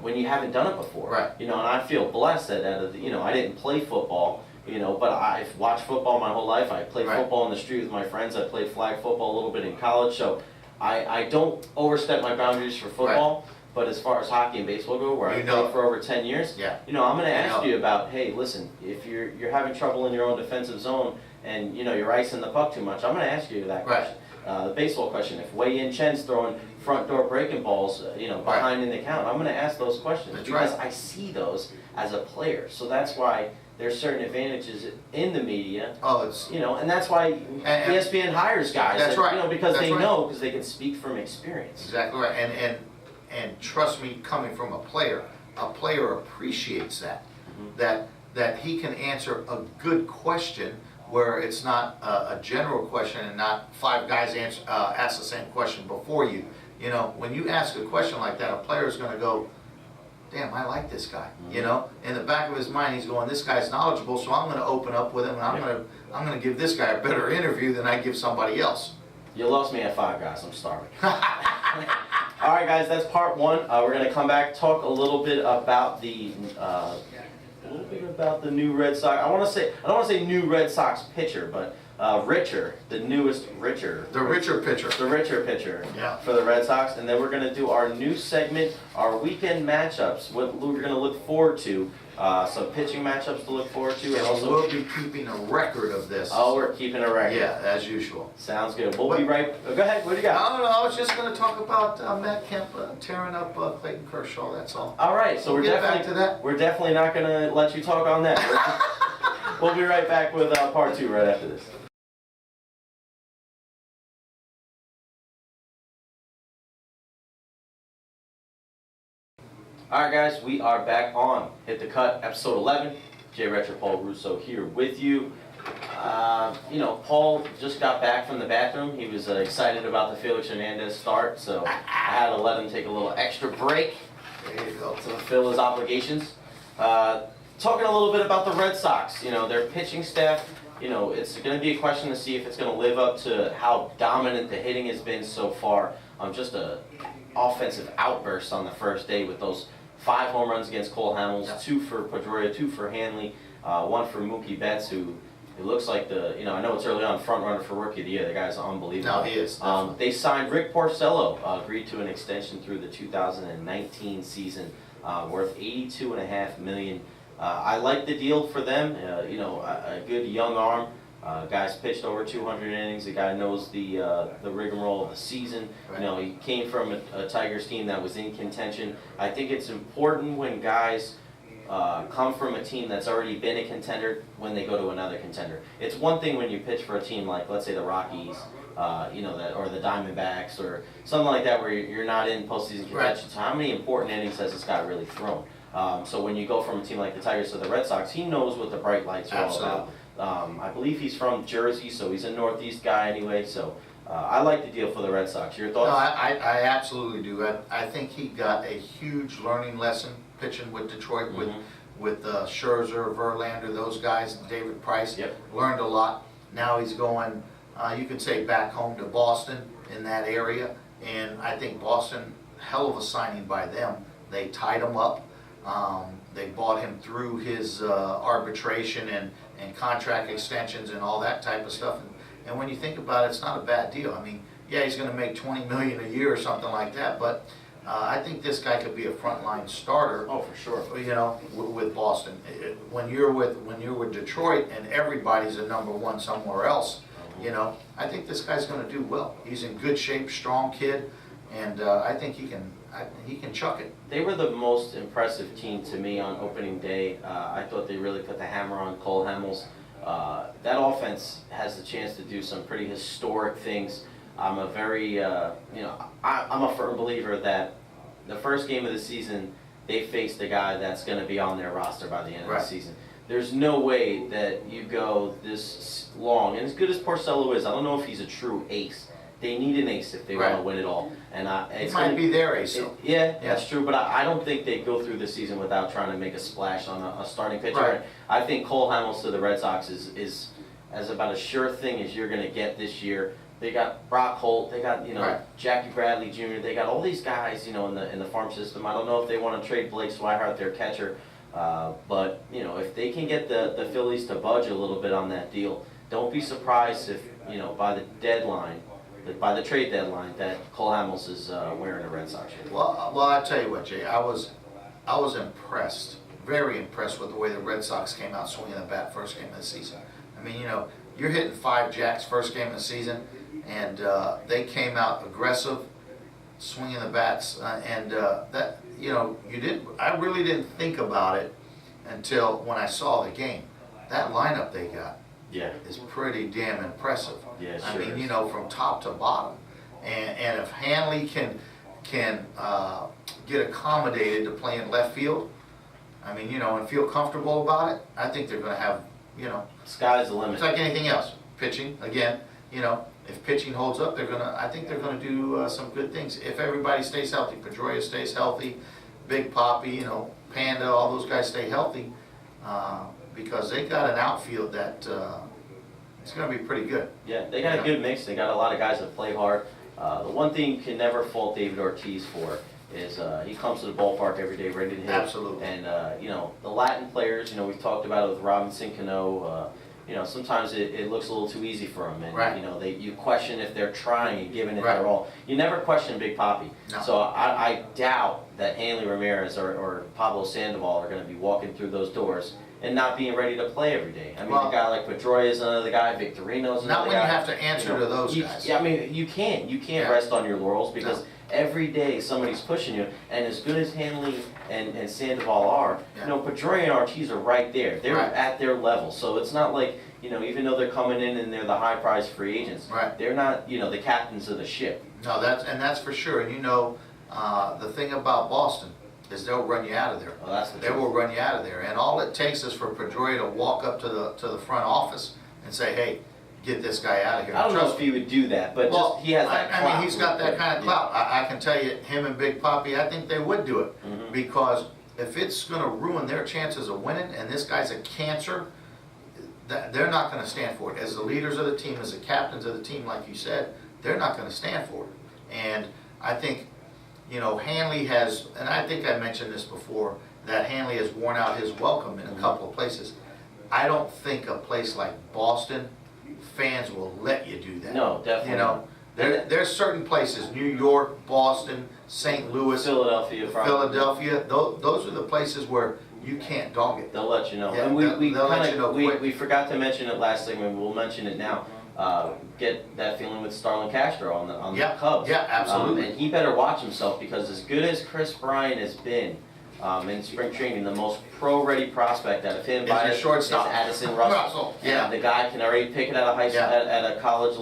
when you haven't done it before. Right. You know, and I feel blessed that I didn't play football. You know, but I've watched football my whole life. I played football in the street with my friends. I played flag football a little bit in college, so I don't overstep my boundaries for football. But as far as hockey and baseball go, where I played for over 10 years, you know, I'm going to ask you about, hey, listen, if you're having trouble in your own defensive zone and, you know, you're icing the puck too much, I'm going to ask you that question. The baseball question, if Wei Yin Chen's throwing front door breaking balls, you know, behind in the count, I'm going to ask those questions because I see those as a player. So that's why there's certain advantages in the media. You know, and that's why ESPN hires guys. That's right. You know, because That's they right. know, because they can speak from experience. Exactly right. And trust me, coming from a player appreciates that. That he can answer a good question where it's not a general question and not five guys ask the same question before you. You know, when you ask a question like that, a player is going to go, damn, I like this guy. You know, in the back of his mind, he's going, this guy's knowledgeable, so I'm going to open up with him, and I'm going to give this guy a better interview than I give somebody else. You lost me at five, guys. I'm starving. All right, guys, that's part one. We're going to come back, talk a little bit about the new Red Sox. I don't want to say new Red Sox pitcher, but Recher, the newest Recher. The Recher pitcher. The Recher pitcher for the Red Sox. And then we're going to do our new segment, our weekend matchups, what we're going to look forward to. Some pitching matchups to look forward to. And also, we'll be keeping a record of this. Oh, we're keeping a record. Yeah, as usual. Sounds good. We'll be right. Go ahead. What do you got? I don't know. I was just going to talk about Matt Kemp tearing up Clayton Kershaw. That's all. All right. So we're definitely not going to let you talk on that. We'll be right back with part two right after this. Alright guys, we are back on Hit the Cut, episode 11. Recher and Paul Russo here with you. You know, Paul just got back from the bathroom. He was excited about the Felix Hernandez start, so I had to let him take a little extra break to fulfill his obligations. Talking a little bit about the Red Sox, you know, their pitching staff. You know, it's going to be a question to see if it's going to live up to how dominant the hitting has been so far. Just a offensive outburst on the first day with those 5 home runs against Cole Hamels, 2 for Pedroia, 2 for Hanley, 1 for Mookie Betts, who it looks like I know it's early on, front runner for Rookie of the Year. The guy's unbelievable. No, he is. They signed Rick Porcello, agreed to an extension through the 2019 season, worth $82.5 million. I like the deal for them. You know, a good young arm. Guy's pitched over 200 innings. The guy knows the rigmarole of the season. You know, he came from a Tigers team that was in contention. I think it's important when guys come from a team that's already been a contender when they go to another contender. It's one thing when you pitch for a team like, let's say, the Rockies, you know, or the Diamondbacks, or something like that, where you're not in postseason contention. So how many important innings has this guy really thrown? So when you go from a team like the Tigers to the Red Sox, he knows what the bright lights are all about. I believe he's from Jersey, so he's a Northeast guy anyway. So I like the deal for the Red Sox. Your thoughts? No, I absolutely do. I think he got a huge learning lesson pitching with Detroit, with Scherzer, Verlander, those guys, David Price. Learned a lot. Now he's going, you could say, back home to Boston in that area. And I think Boston, hell of a signing by them. They tied him up. They bought him through his arbitration and contract extensions and all that type of stuff. And when you think about it, it's not a bad deal. I mean, yeah, he's going to make $20 million a year or something like that, but I think this guy could be a frontline starter. Oh, for sure. You know, with Boston. When you're with Detroit and everybody's a number one somewhere else, you know, I think this guy's going to do well. He's in good shape, strong kid, and I think he can chuck it. They were the most impressive team to me on opening day. I thought they really put the hammer on Cole Hamels. That offense has the chance to do some pretty historic things. I'm a very, you know, I'm a firm believer that the first game of the season, they faced a guy that's going to be on their roster by the end of the season. There's no way that you go this long, and as good as Porcello is, I don't know if he's a true ace. they need an ace if they Right. want to win it all. And It it's might gonna, be their ace. it, yeah, that's true. But I don't think they go through the season without trying to make a splash on a starting pitcher. Right. I think Cole Hamels to the Red Sox is as about a sure thing as you're going to get this year. They got Brock Holt, they got Right. Jackie Bradley Jr. They got all these guys in the farm system. I don't know if they want to trade Blake Swihart, their catcher, but if they can get the Phillies to budge a little bit on that deal, don't be surprised if by the deadline, by the trade deadline, that Cole Hamels is wearing a Red Sox shirt. Well, I tell you what, Jay, I was impressed, very impressed with the way the Red Sox came out swinging the bat first game of the season. I mean, you're hitting 5 jacks first game of the season, and they came out aggressive, swinging the bats, and that you didn't. I really didn't think about it until when I saw the game. That lineup they got is pretty damn impressive. Yeah, I sure mean, is. from top to bottom, and if Hanley can get accommodated to play in left field, I mean, and feel comfortable about it, I think they're going to have, Sky's the limit. it's like anything else. Pitching, again, if pitching holds up, I think they're gonna do some good things. If everybody stays healthy, Pedroia stays healthy, Big Papi, Panda, all those guys stay healthy, because they got an outfield that it's gonna be pretty good. Yeah, they got a good mix. They got a lot of guys that play hard. The one thing you can never fault David Ortiz for is he comes to the ballpark every day ready to hit. Absolutely. And the Latin players, we've talked about it with Robinson Cano. Sometimes it looks a little too easy for them, and Right. you question if they're trying and giving it Right. their all. You never question Big Papi. No. So I doubt that Hanley Ramirez or Pablo Sandoval are going to be walking through those doors and not being ready to play every day. I mean, Well, a guy like Pedroia is another guy, Victorino's another guy. Not when you have to answer to those guys. Yeah, I mean, you can't Yeah. rest on your laurels because No. every day somebody's pushing you. And as good as Hanley and Sandoval are, Yeah. Pedroia and Ortiz are right there. They're Right. at their level. So it's not like, even though they're coming in and they're the high price free agents, Right. they're not, the captains of the ship. No, that's for sure. And the thing about Boston is they'll run you out of there. Well, that's the They truth. will run you out of there, and all it takes is for Pedroia to walk up to the front office and say, "Hey, get this guy out of here." I don't know Trust if me. he would do that, but Well, just he has that I clout. mean, he's got that kind of clout. I can tell you, him and Big Papi, I think they would do it Mhm. because if it's going to ruin their chances of winning, and this guy's a cancer, they're not going to stand for it. As the leaders of the team, as the captains of the team, like you said, they're not going to stand for it. And I think, Hanley has, and I think I mentioned this before, that Hanley has worn out his welcome in a couple of places. I don't think a place like Boston, fans will let you do that. No, definitely not. There's certain places, New York, Boston, St. Louis, Philadelphia, probably. Philadelphia, those are the places where you can't dog it. They'll let you know. Yeah, And they'll let you know quick. we forgot to mention it last segment. We'll mention it now. Get that feeling with Starlin Castro on the Yeah, Cubs. yeah, absolutely. And he better watch himself because as good as Chris Bryant has been in spring training, the most pro-ready prospect out of him Is your shortstop. is Addison Russell. Russell, yeah. And the guy can already pick it at a high school, Yeah. at a college.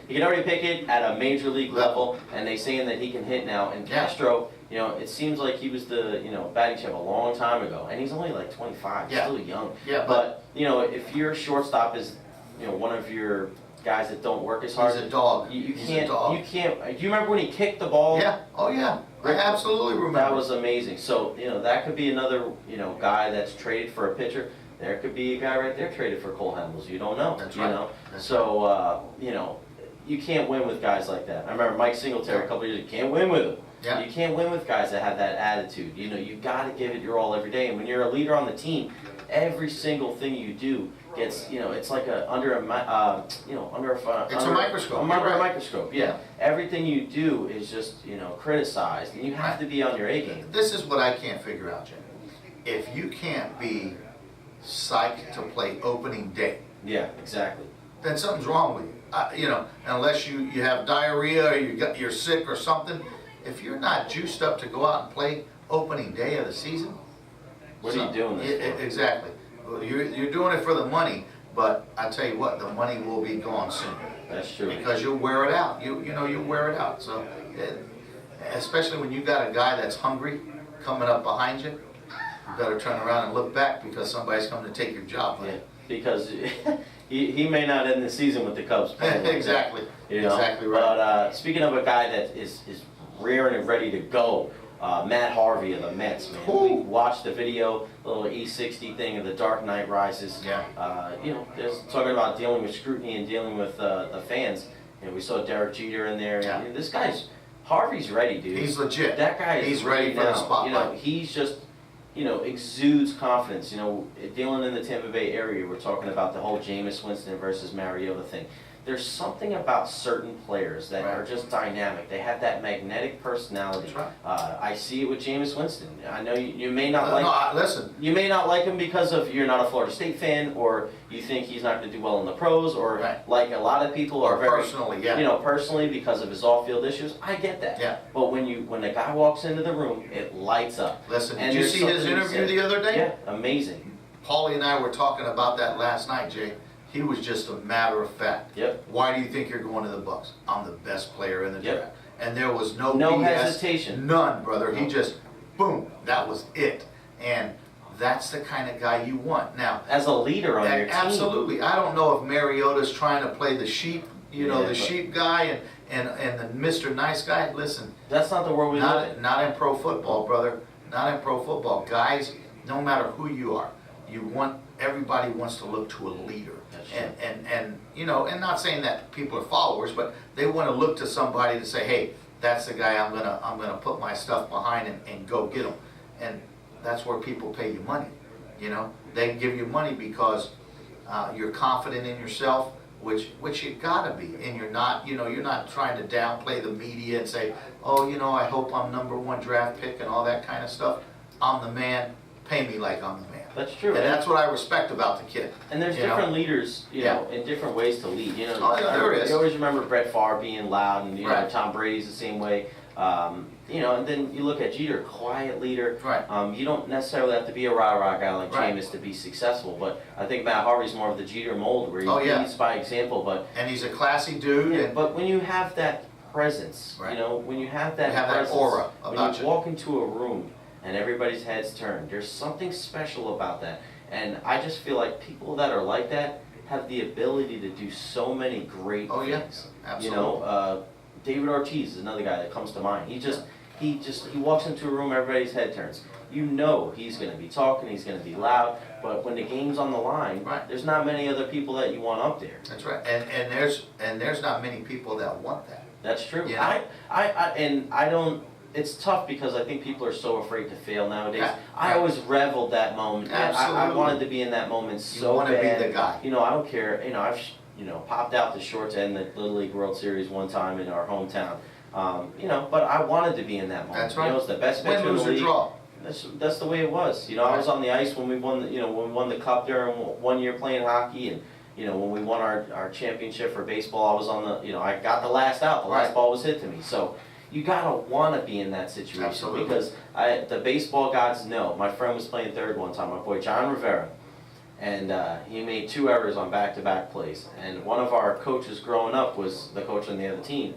He can already pick it at a major league level, and they saying that he can hit now. And Yeah. Castro, it seems like he was the batting champ a long time ago, and he's only like 25, Yeah. still young. Yeah, But if your shortstop is one of your guys that don't work as hard, He's a dog. you He's can't. a dog. You can't. Do you remember when he kicked the ball? Yeah, oh yeah, I absolutely remember. That was amazing. So that could be another guy that's traded for a pitcher. There could be a guy right there traded for Cole Hamels. You don't know. That's you right. know. That's So you can't win with guys like that. I remember Mike Singletary a couple of years ago. You can't win with him. Yeah. You can't win with guys that have that attitude. You got to give it your all every day. And when you're a leader on the team, every single thing you do gets it's like under a It's a microscope. Under You're a right. microscope. Yeah. Everything you do is just criticized, and you have to be on your A game. This is what I can't figure out, Jim. If you can't be psyched to play opening day, Yeah, exactly. then something's wrong with you. Unless you have diarrhea or you're sick or something. If you're not juiced up to go out and play opening day of the season, What are you doing this for? Exactly. Well, you're doing it for the money, but I tell you what, the money will be gone soon That's true. because you'll wear it out. You'll wear it out. So, especially when you got a guy that's hungry coming up behind you, you better turn around and look back because somebody's coming to take your job. Yeah. because he may not end the season with the Cubs playing like Exactly. that, you know? Exactly right. But speaking of a guy that is rearing and ready to go, Matt Harvey of the Mets, man. Ooh. We watched the video, the little E60 thing of the Dark Knight Rises. Yeah. You know, just talking about dealing with scrutiny and dealing with the fans. You know, we saw Derek Jeter in there. Yeah. And this guy's Harvey's ready, dude. He's legit. That guy is He's ready for now. the spotlight. You know, he's just, you know, exudes confidence. You know, dealing in the Tampa Bay area, we're talking about the whole Jameis Winston versus Mariota thing. There's something about certain players that Right. are just dynamic. They have that magnetic personality. That's right. I see it with Jameis Winston. I know you may not Listen. you may not like him because of you're not a Florida State fan, or you think he's not going to do well in the pros, or Right. like a lot of people Or are very personally, yeah. you know, personally because of his off-field issues. I get that. Yeah. But when the guy walks into the room, it lights up. Listen, And did you there's see his something interview said. the other day? Yeah, amazing. Paulie and I were talking about that last night, Jay. He was just a matter of fact. Yep. Why do you think you're going to the Bucks? I'm the best player in the Yep. draft. And there was no No BS, hesitation. None, brother. He No. just, boom, that was it. And that's the kind of guy you want. Now, As a leader on your team. absolutely. I don't know if Mariota's trying to play the sheep, you know, Yeah, the but- sheep guy and the Mr. Nice Guy. Listen, That's not the world we live in. not in pro football, brother. Not in pro football. Guys, no matter who you are, everybody wants to look to a leader. That's true. And you know, and not saying that people are followers, but they want to look to somebody to say, hey, that's the guy I'm gonna put my stuff behind and go get him. And that's where people pay you money. You know, they give you money because you're confident in yourself, which you gotta be, and you're not trying to downplay the media and say, oh, you know, I hope I'm #1 draft pick and all that kind of stuff. I'm the man. Pay me like I'm the man. That's true. And that's what I respect about the kid. And there's you know? different leaders, you Yeah. know, in different ways to lead. You know, Oh, yeah, there is. You always remember Brett Favre being loud, and you know Right. Tom Brady's the same way. You know, and then you look at Jeter, quiet leader. Right. You don't necessarily have to be a rah-rah guy like Right. Jameis to be successful, but I think Matt Harvey's more of the Jeter mold, where he Oh, yeah. leads by example. But And he's a classy dude. yeah, And but when you have that presence, Right. you know, when you have that You have that presence, aura when about you you. walk into a room and everybody's heads turned, there's something special about that. And I just feel like people that are like that have the ability to do so many great Oh, yeah. things. Absolutely. You know, David Ortiz is another guy that comes to mind. He walks into a room, everybody's head turns. You know he's going to be talking, he's going to be loud, but when the game's on the line, Right. there's not many other people that you want up there. that's right. And there's not many people that want that. That's true. Yeah. I don't. It's tough because I think people are so afraid to fail nowadays. Yeah. I always reveled that moment. I Absolutely. wanted to be in that moment so You want to bad. be the guy. You know, I don't care. You know, I've popped out the short to end the Little League World Series one time in our hometown. You know, but I wanted to be in that moment. That's right. You know, it's the best Win, pitcher in the lose, or league. draw. That's the way it was. You know, I was Right. on the ice when we won the cup during 1 year playing hockey, and you know when we won our championship for baseball, I was on the I got the last out. The last Right. ball was hit to me. So you gotta want to be in that situation Absolutely. because the baseball gods know. My friend was playing third one time, my boy John Rivera, and he made 2 errors on back-to-back plays. And one of our coaches growing up was the coach on the other team,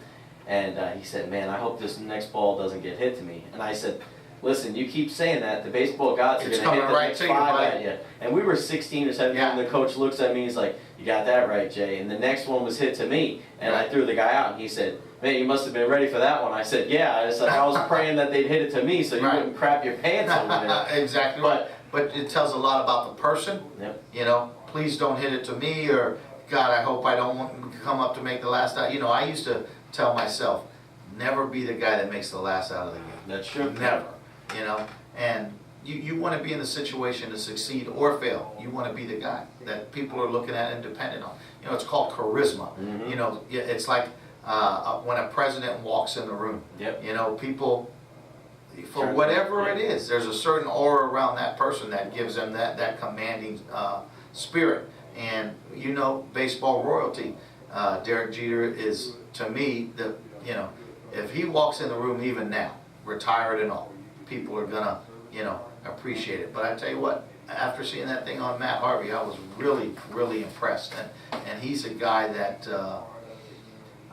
and he said, "Man, I hope this next ball doesn't get hit to me." And I said, "Listen, you keep saying that, the baseball gods are It's going to hit coming the right next to you, 5 buddy. at you." And we were 16 or 17, Yeah. and the coach looks at me, he's like, "You got that right, Jay." And the next one was hit to me, and I Right. threw the guy out, and he said, "Man, you must have been ready for that one." I said, "Yeah." It's like I was praying that they'd hit it to me so you Right. wouldn't crap your pants over there. Exactly right. But it tells a lot about the person. Yep. You know, please don't hit it to me, or God, I hope I don't want to come up to make the last out. You know, I used to tell myself, never be the guy that makes the last out of the game. That's true. Never. You know, and you want to be in the situation to succeed or fail. You want to be the guy that people are looking at and dependent on. You know, it's called charisma. Mhm. You know, it's like when a president walks in the room. Yep. You know, people, for Turn- whatever yeah. it is, there's a certain aura around that person that gives them that commanding spirit. And you know, baseball royalty, Derek Jeter is, to me, if he walks in the room even now, retired and all, people are gonna, appreciate it. But I tell you what, after seeing that thing on Matt Harvey, I was really, really impressed. And he's a guy that,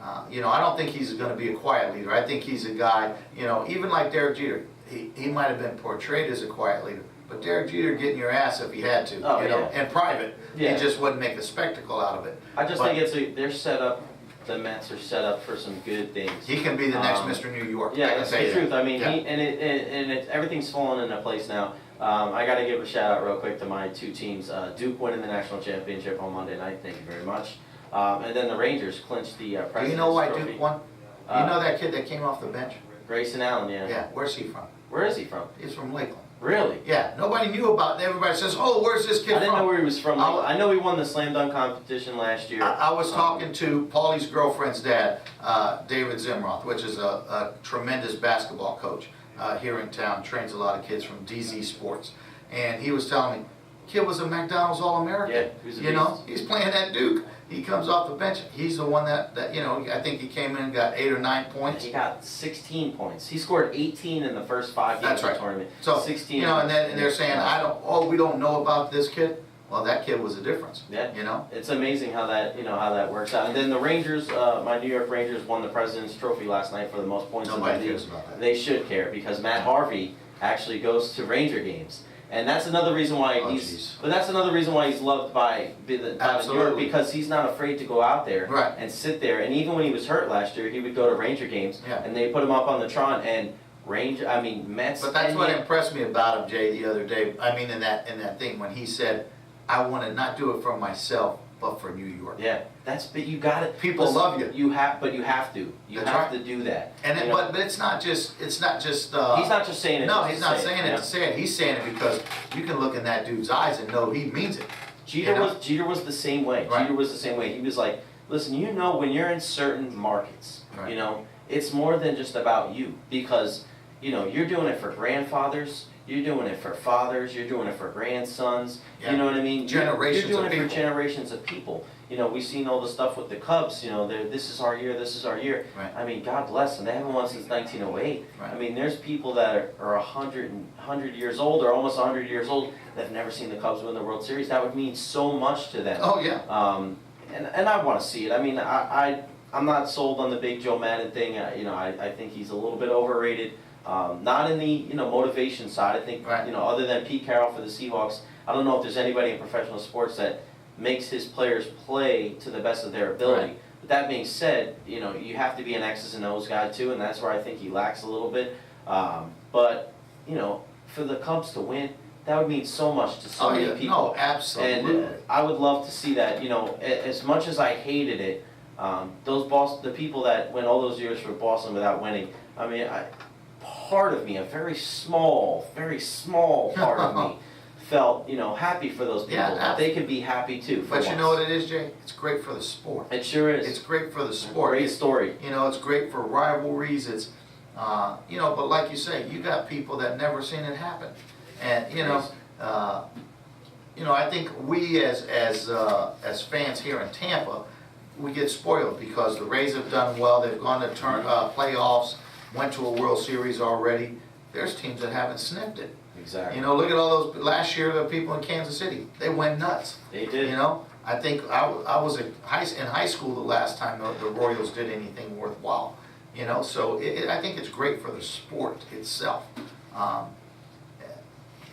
I don't think he's going to be a quiet leader. I think he's a guy, even like Derek Jeter, he might have been portrayed as a quiet leader, but Derek Jeter getting your ass if he had to, Oh, you know, yeah. in private. Yeah. He just wouldn't make a spectacle out of it. I just But think they're set up. The Mets are set up for some good things. he can be the next Mr. New York. Yeah, I can that's say the truth. that. I mean, Yeah. everything's fallen into place now. I got to give a shout out real quick to my two teams. Duke winning the national championship on Monday night. Thank you very much. And then the Rangers clinched the President's Do you know why Trophy. Duke won? You know that kid that came off the bench? Grayson Allen, yeah. Yeah, where's he from? Where is he from? He's from Lakeland. Really? Yeah, nobody knew about it. Everybody says, oh, where's this kid from? I didn't know where he was from. I'll- I know he won the slam dunk competition last year. I was talking to Paulie's girlfriend's dad, David Zimroth, which is a tremendous basketball coach here in town, trains a lot of kids from DZ Sports. And he was telling me, kid was a McDonald's All-American. Yeah, he was a You know, beast. he's playing at Duke. He comes off the bench. He's the one that you know, I think he came in and got 8 or 9 points. He got 16 points. He scored 18 in the first 5 games That's of right. the tournament. So, 16. you know, and they're saying, we don't know about this kid. Well, that kid was a difference. Yeah. You know? It's amazing how that works out. And then the Rangers, my New York Rangers won the President's Trophy last night for the most points in the Nobody league. cares about that. They should care because Matt Harvey actually goes to Ranger games. And that's another reason why Oh, he's. jeez. But that's another reason why he's loved by the New York, Absolutely. because he's not afraid to go out there Right. and sit there. And even when he was hurt last year, he would go to Ranger games, Yeah. and they put him up on the Tron and Mets. But that's and what Yan- impressed me about him, Jay, the other day. I mean, in that thing when he said, "I want to not do it for myself, but for New York." Yeah, but you got it. People love you. You have to. You That's have right. to do that. And You know? but it's not just. He's not just saying it. No, just he's to not say saying it yeah. to say it. He's saying it because you can look in that dude's eyes and know he means it. Jeter You know? was the same way. Right. Jeter was the same way. He was like, listen, you know, when you're in certain markets, Right. you know, it's more than just about you because, you know, you're doing it for grandfathers, you're doing it for fathers, you're doing it for grandsons. Yeah. You know what I mean? Generations You're doing of it for people. generations of people. You know, we've seen all the stuff with the Cubs. You know, this is our year. This is our year. Right. I mean, God bless them. They haven't won since 1908. Right. I mean, there's people that are 100 years old or almost 100 years old that have never seen the Cubs win the World Series. That would mean so much to them. Oh yeah. And I want to see it. I mean, I'm not sold on the big Joe Madden thing. You know, I think he's a little bit overrated. Not in the motivation side. I think Right. other than Pete Carroll for the Seahawks, I don't know if there's anybody in professional sports that makes his players play to the best of their ability. Right. But that being said, you have to be an X's and O's guy too, and that's where I think he lacks a little bit. But for the Cubs to win, that would mean so much to so Oh many yeah. people. No, absolutely. And I would love to see that. As much as I hated it, the people that went all those years for Boston without winning. I mean, part of me, a very small part of me, felt happy for those people. Yeah, that they could be happy too. For But you once. know what it is, Jay? It's great for the sport. It sure is. It's great for the sport. Great story. You know, it's great for rivalries. It's, but like you say, you got people that never seen it happen, and I think we as fans here in Tampa, we get spoiled because the Rays have done well. They've gone to playoffs, went to a World Series already. There's teams that haven't sniffed it. Exactly. Look at all those last year. The people in Kansas City, they went nuts. They did. I think I was in high school the last time the Royals did anything worthwhile. So I think it's great for the sport itself.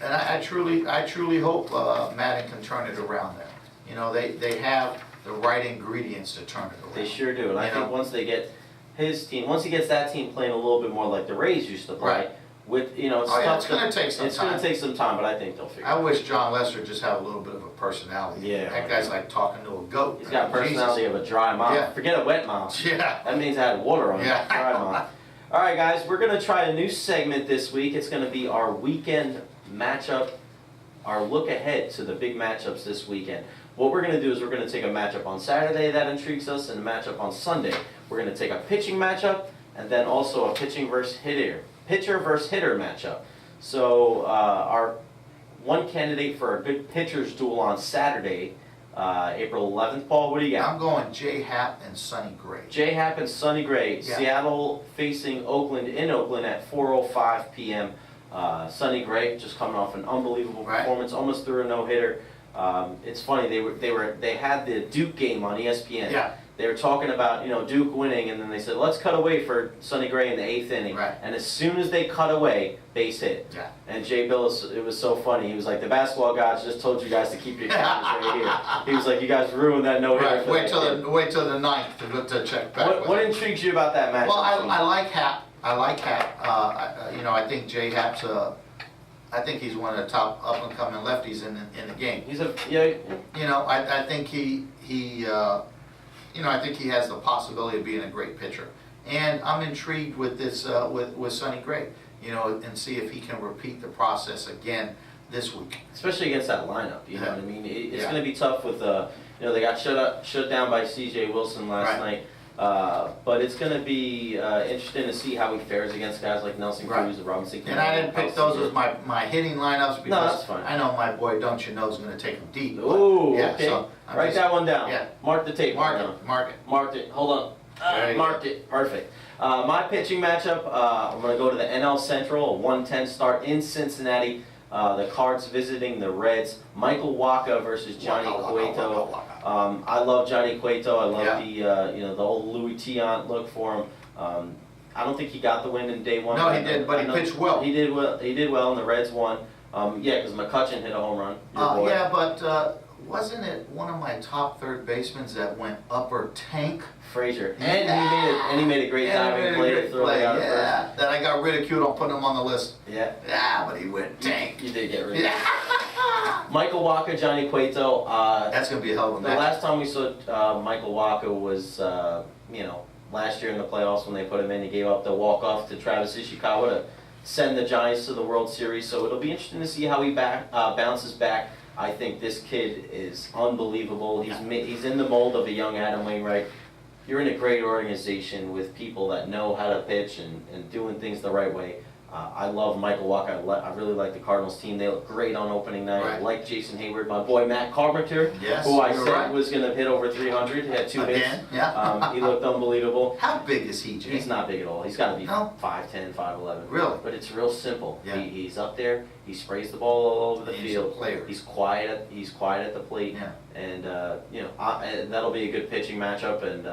And I truly hope Madden can turn it around there. They have the right ingredients to turn it around. They sure do. And I You think know? once they get his team, once he gets that team playing a little bit more like the Rays used to play, Right. with Oh, yeah, tough it's gonna take some It's going time. to take some time, but I think they'll figure it I out. wish John Lester just had a little bit of a personality. Yeah. That guy's like talking to a goat. He's got Jesus. personality of a dry mouth. Yeah. Forget a wet mouth. Yeah. That means I had water on Yeah. it. Dry mouth. All right, guys, we're going to try a new segment this week. It's going to be our weekend matchup, our look ahead to the big matchups this weekend. What we're going to do is we're going to take a matchup on Saturday that intrigues us and a matchup on Sunday. We're going to take a pitching matchup and then also a pitcher versus hitter matchup. So our one candidate for a good pitcher's duel on Saturday, April 11th. Paul, what do you got? I'm going J Happ and Sonny Gray. J-Happ and Sonny Gray. Yeah. Seattle facing Oakland in Oakland at 4:05 p.m. Sonny Gray just coming off an unbelievable Right. performance, almost threw a no-hitter. It's funny, they had the Duke game on ESPN. Yeah. They were talking about, Duke winning, and then they said, let's cut away for Sonny Gray in the 8th inning. Right. And as soon as they cut away, base hit. Yeah. And Jay Billis, it was so funny. He was like, the basketball gods just told you guys to keep your cameras right here. He was like, you guys ruined that no-hitter. Right. Wait till the 9th to check back. What intrigues you about that matchup? Well, I like Hap. I think Jay Happ's I think he's one of the top up-and-coming lefties in the game. I think I think he has the possibility of being a great pitcher. And I'm intrigued with this, with Sonny Gray, and see if he can repeat the process again this week. Especially against that lineup, you know what I mean? It's Yeah. going to be tough with, they got shut down by C.J. Wilson last night. But it's going to be interesting to see how he fares against guys like Nelson Cruz and Robinson. And I didn't pick those as my hitting lineups because that's fine. I know my boy Don't You Know is going to take them deep. Ooh, yeah, okay. So Write that one down. Yeah. Mark the tape. Mark it. Marked it. Hold on. There you Marked it. Perfect. My pitching matchup, I'm going to go to the NL Central, a 1:10 start in Cincinnati. The Cards visiting the Reds. Michael Wacha versus Johnny Cueto. I love Johnny Cueto. I love the old Louis Tiant look for him. I don't think he got the win in day one. No, he didn't, but he pitched well. He did well. He did well, and the Reds won. Because McCutchen hit a home run. Yeah, but wasn't it one of my top third basemen that went upper tank? Frazier. And he made a great diving play to throw it out at first. That I got ridiculed on putting him on the list. Yeah. Yeah, but he went tank. You did get rid of him. Michael Wacha, Johnny Cueto. That's going to be a hell of a The match. last time we saw Michael Wacha was, last year in the playoffs when they put him in. He gave up the walk-off to Travis Ishikawa to send the Giants to the World Series. So it'll be interesting to see how he bounces back. I think this kid is unbelievable. He's in the mold of a young Adam Wainwright. You're in a great organization with people that know how to pitch and doing things the right way. I love Michael Wacha. I really like the Cardinals team. They look great on opening night. Right. I like Jason Hayward. My boy Matt Carpenter, Yes, who I you're said right. was going to hit over 300. He had 2 hits. Again? Yeah. He looked unbelievable. How big is he, Jay? He's not big at all. He's got to be No? 5'10", 5'11". Really? But it's real simple. Yeah. He's up there. He sprays the ball all over the He's field. a player. He's quiet at the plate. Yeah. And that'll be a good pitching matchup. And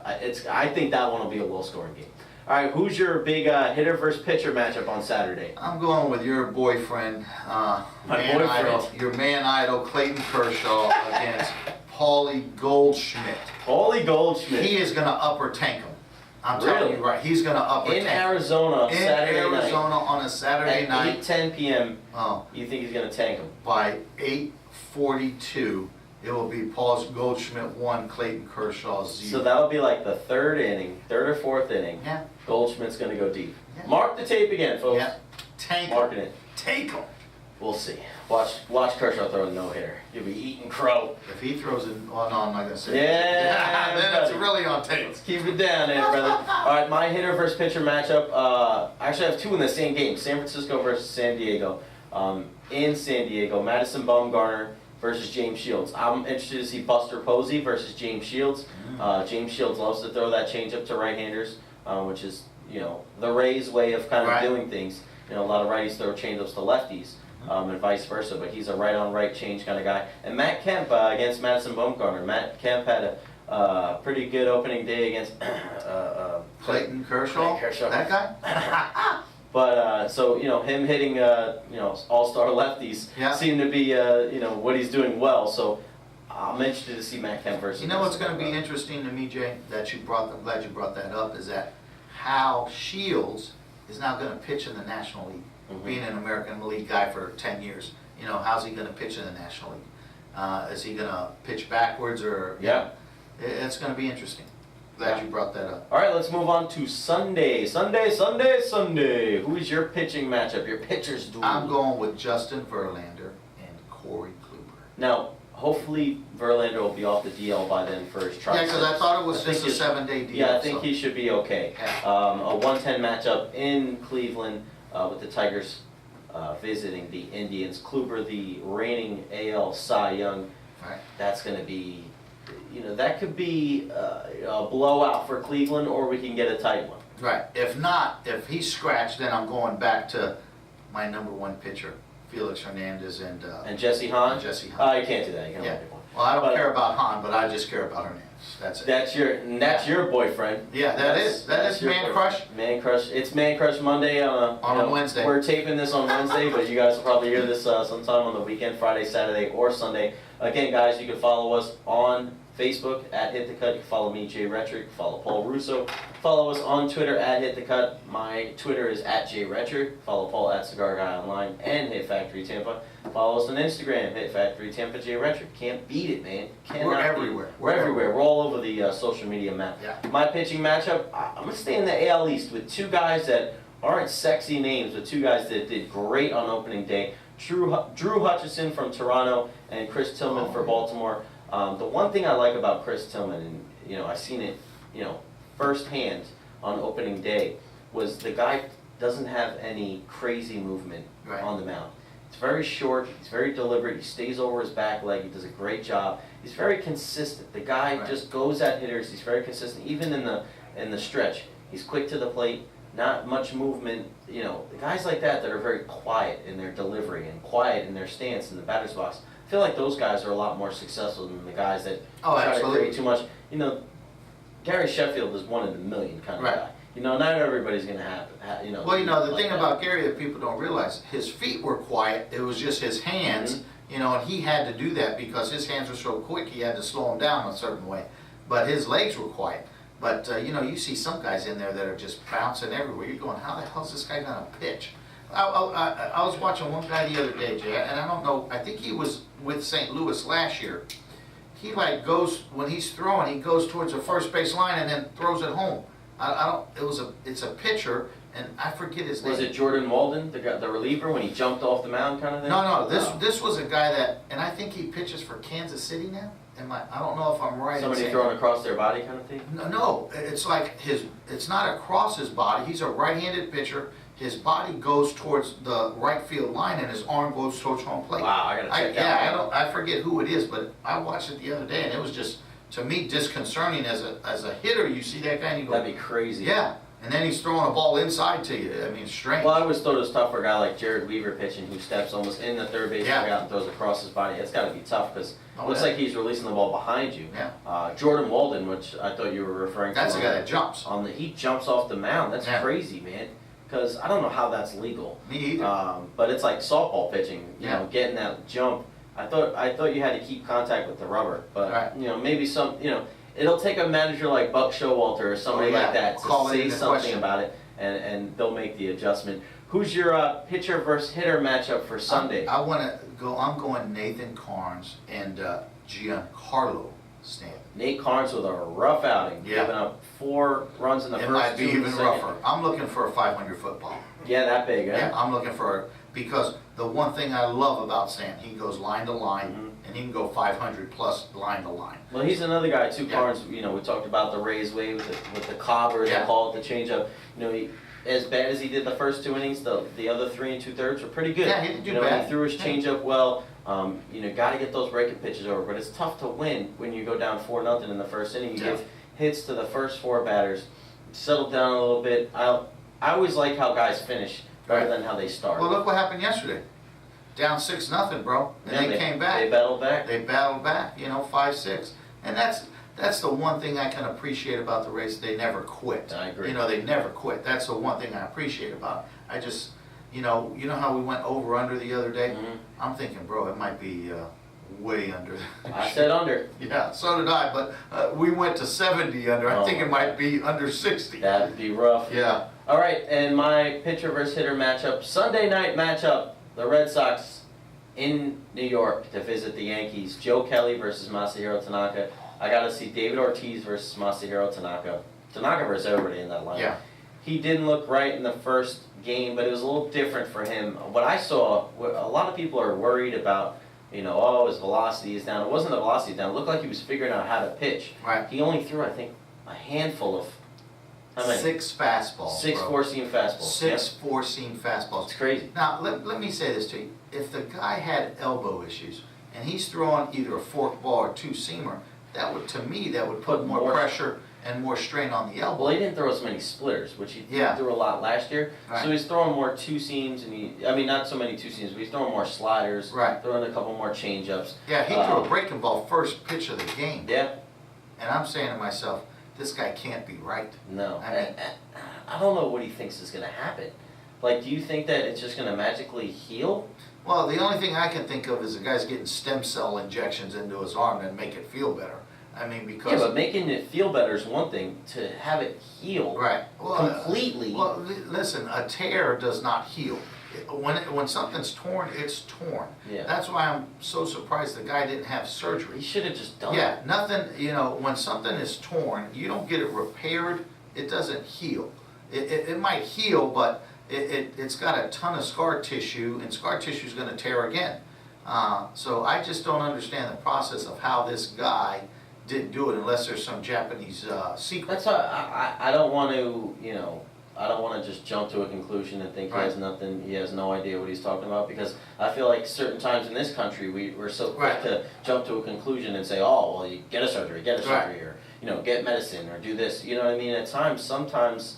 I think that one will be a low-scoring game. All right, who's your big hitter versus pitcher matchup on Saturday? I'm going with your boyfriend, boyfriend. your man idol, Clayton Kershaw against Paulie Goldschmidt. Paulie Goldschmidt. He is going to upper tank him. I'm telling Really? you, right? He's going to upper in tank Arizona, him. Saturday In Arizona night. on a Saturday At night 8:10 p.m. Oh. You think he's going to tank him? by 8:42. It will be Paul Goldschmidt 1, Clayton Kershaw 0. So that'll be like the third or fourth inning. Yeah. Goldschmidt's going to go deep. Yeah. Mark the tape again, folks. Yeah. Tank him. Marking it. Take him. We'll see. Watch Kershaw throw a no-hitter. You'll be eating crow. If he throws it, oh no, I'm not going to say Yeah, then it's buddy. really on tape. Let's keep it down there, brother. All right, my hitter versus pitcher matchup. I actually have 2 in the same game. San Francisco versus San Diego. In San Diego, Madison Bumgarner versus James Shields. I'm interested to see Buster Posey versus James Shields. James Shields loves to throw that changeup to right-handers, which is the Rays' way of kind of Right. doing things. A lot of righties throw changeups to lefties. And vice versa, but he's a right-on-right change kind of guy. And Matt Kemp against Madison Bumgarner. Matt Kemp had a pretty good opening day against Clayton Kershaw? That guy? But him hitting all-star lefties Yeah. seem to be what he's doing well. So I'm interested to see Matt Kemp versus. You know what's going to be Bumgarner. interesting to me, Jay, I'm glad you brought that up, is that how Shields is now going to pitch in the National League. Being an American League guy for 10 years, how's he going to pitch in the National League? Is he going to pitch backwards or? Yeah. It's going to be interesting. Glad you brought that up. All right, let's move on to Sunday. Sunday. Who is your pitching matchup? Your pitcher's duel. I'm going with Justin Verlander and Corey Kluber. Now, hopefully Verlander will be off the DL by then for his trial. Yeah, because I thought it was I just think a 7-day deal. Yeah, I think he should be okay. Yeah. A 1:10 matchup in Cleveland with the Tigers visiting the Indians. Kluber, the reigning AL Cy Young. Right. That's going to be, that could be a blowout for Cleveland, or we can get a tight one. Right. If not, if he's scratched, then I'm going back to my number 1 pitcher, Felix Hernandez and Jesse Hahn? Jesse Oh, Hahn. you can't do that. You can Yeah. only pick one. Well, I don't But- care about Hahn, but I just care about Hernandez. That's it. That's your boyfriend. Yeah, that is your Man boyfriend. Crush. Man Crush. It's Man Crush Monday on On a Wednesday. We're taping this on Wednesday, but you guys will probably hear this sometime on the weekend, Friday, Saturday, or Sunday. Again, guys, you can follow us on Facebook at Hit the Cut. You can follow me, Jay Recher. You can follow Paul Russo. Follow us on Twitter at Hit the Cut. My Twitter is at Jay Recher. Follow Paul at Cigar Guy Online and Hit Factory Tampa. Follow us on Instagram, Hit Factory Tampa Jay Recher. Can't beat it, man. Cannot We're beat it. everywhere. We're everywhere. We're all over the social media map. Yeah. My pitching matchup, I'm going to stay in the AL East with two guys that aren't sexy names, but two guys that did great on opening day. Drew Hutchison from Toronto and Chris Tillman for Baltimore. The one thing I like about Chris Tillman, and I seen it, firsthand on opening day, was the guy doesn't have any crazy movement on the mound. It's very short, he's very deliberate, he stays over his back leg, he does a great job. He's very consistent. The guy just goes at hitters, he's very consistent, even in the stretch. He's quick to the plate, not much movement. The guys like that are very quiet in their delivery and quiet in their stance in the batter's box. I feel like those guys are a lot more successful than the guys that try to create too much. Gary Sheffield is one in a million kind of guy. Not everybody's going to have. Well, the thing about Gary that people don't realize, his feet were quiet. It was just his hands, and he had to do that because his hands were so quick. He had to slow them down a certain way. But his legs were quiet. But you see some guys in there that are just bouncing everywhere. You're going, how the hell is this guy going to pitch? I was watching one guy the other day, Jay, and I don't know. I think he was with St. Louis last year. He goes when he's throwing, he goes towards the first base line and then throws it home. It's a pitcher, and I forget his name. Was it Jordan Walden, the reliever, when he jumped off the mound kind of thing? No. This was a guy that, and I think he pitches for Kansas City now. I don't know if I'm right. Somebody throwing across their body kind of thing? No, it's like it's not across his body. He's a right-handed pitcher. His body goes towards the right field line, and his arm goes towards home plate. Wow, I gotta check that out. I forget who it is, but I watched it the other day, and it was just, to me, disconcerting as a hitter. You see that guy, and you go, that'd be crazy. Yeah, and then he's throwing a ball inside to you. I mean, strange. Well, I always thought it was tough for a guy like Jared Weaver pitching, who steps almost in the third base dugout and throws across his body. It's got to be tough because it looks like he's releasing the ball behind you. Yeah. Jordan Walden, which I thought you were referring to. That's the guy that jumps. He jumps off the mound. That's crazy, man. Because I don't know how that's legal. Me either. But it's like softball pitching. Getting that jump. I thought you had to keep contact with the rubber, but maybe some. It'll take a manager like Buck Showalter or somebody like that to say something about it, and they'll make the adjustment. Who's your pitcher versus hitter matchup for Sunday? I'm going Nathan Carnes and Giancarlo Stanton. Nate Carnes with a rough outing, giving up 4 runs in the first 2. It might be even rougher. I'm looking for a 500-foot ball. Yeah, that big, huh? Yeah, I'm looking for because the one thing I love about Stanton, he goes line to line, and he can go 500 plus line to line. Well, he's another guy too. Carnes, we talked about the Rays way with the cobber, they call it the changeup. As bad as he did the first 2 innings, the other 3 2/3 were pretty good. Yeah, he didn't do bad. He threw his changeup well. Got to get those breaking pitches over, but it's tough to win when you go down 4-0 in the first inning. You give hits to the first 4 batters, settle down a little bit. I always like how guys finish better than how they start. Well, look what happened yesterday. Down 6-0, bro, and they came back. They battled back. They battled back. 5-6, and that's the one thing I can appreciate about the Rays. They never quit. I agree. They never quit. That's the one thing I appreciate about it. I just. You know how we went over under the other day? I'm thinking, bro, it might be way under. I said under. Yeah, so did I, but we went to 70 under. I think it might be under 60. That'd be rough. Yeah. All right, and my pitcher versus hitter matchup, Sunday night matchup, the Red Sox in New York to visit the Yankees. Joe Kelly versus Masahiro Tanaka. I got to see David Ortiz versus Masahiro Tanaka. Tanaka versus everybody in that lineup. Yeah. He didn't look right in the first game, but it was a little different for him. What I saw, a lot of people are worried about, his velocity is down. It wasn't the velocity down. It looked like he was figuring out how to pitch. Right. He only threw, I think, a handful of, 6 fastballs. 6 four-seam fastballs. 6 four-seam fastballs. It's crazy. Now, let me say this to you. If the guy had elbow issues, and he's throwing either a forkball or 2-seamer, to me, that would put more pressure. and more strain on the elbow. Well, he didn't throw as many splitters, which he Yeah. threw a lot last year. Right. So he's throwing more two seams, and I mean, not so many two seams, but he's throwing more sliders, Right. throwing a couple more change ups. Yeah, he threw a breaking ball first pitch of the game. Yeah. And I'm saying to myself, this guy can't be right. No, I mean- I don't know what he thinks is going to happen. Like, do you think that it's just going to magically heal? Well, the only thing I can think of is the guy's getting stem cell injections into his arm and make it feel better. I mean, because... Yeah, but making it feel better is one thing. To have it heal Right. Well, completely. Listen, a tear does not heal. When something's torn, it's torn. Yeah. That's why I'm so surprised the guy didn't have He surgery. should have just done Yeah, it. nothing, when something is torn, you don't get it repaired, it doesn't heal. It might heal, but it's got a ton of scar tissue, and scar tissue is going to tear again. So I just don't understand the process of how this guy didn't do it unless there's some Japanese secret. That's why I don't want to, I don't want to just jump to a conclusion and think he has Right. nothing, he has no idea what he's talking about, because I feel like certain times in this country we're so quick Right. to jump to a conclusion and say, oh, well, you get a surgery, Right. or, get medicine, or do this, you know what I mean? At times, sometimes,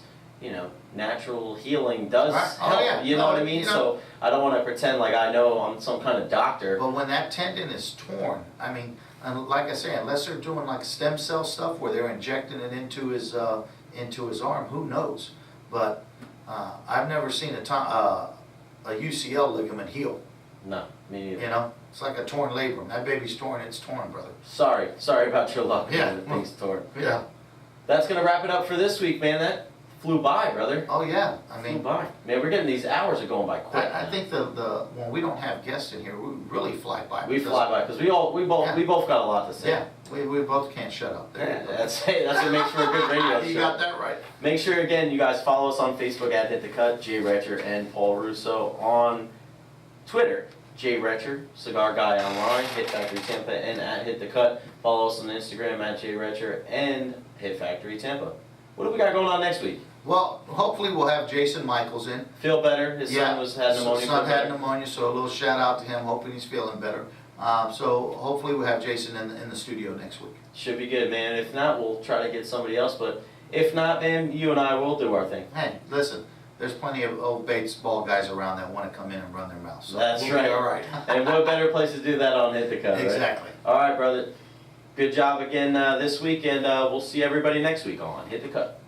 natural healing does Right. Oh, help, yeah. you know No, what I mean? you know- So I don't want to pretend like I know I'm some kind of doctor. But when that tendon is torn, I mean, and like I say, unless they're doing like stem cell stuff where they're injecting it into his arm, who knows? But I've never seen a UCL ligament heal. No, me neither. It's like a torn labrum. That baby's torn, it's torn, brother. Sorry about your luck, Yeah. man, that thing's torn. Yeah. That's gonna wrap it up for this week, man. That flew by, brother. Oh yeah. I Flew mean, by. Man, we're getting these hours are going by quick. I think the when we don't have guests in here, we really fly by. We because- fly by because we both got a lot to say. Yeah, we both can't shut up. There you go. That's what makes for a good radio You show. got that right. Make sure again you guys follow us on Facebook at Hit the Cut, Jay Recher and Paul Russo, on Twitter, Jay Recher, Cigar Guy Online, Hit Factory Tampa, and at Hit the Cut. Follow us on Instagram at Jay Recher and Hit Factory Tampa. What do we got going on next week? Well, hopefully we'll have Jason Michaels in. Feel better? His son had pneumonia. His son feel had better? pneumonia, so a little shout out to him, hoping he's feeling better. So hopefully we'll have Jason in the studio next week. Should be good, man. If not, we'll try to get somebody else. But if not, man, you and I will do our thing. Hey, listen, there's plenty of old baseball guys around that want to come in and run their mouths. So That's we'll right. be all right. And what better place to do that on Hit the Cut, right? Exactly. All right, brother. Good job again this week, and we'll see everybody next week on Hit the Cut.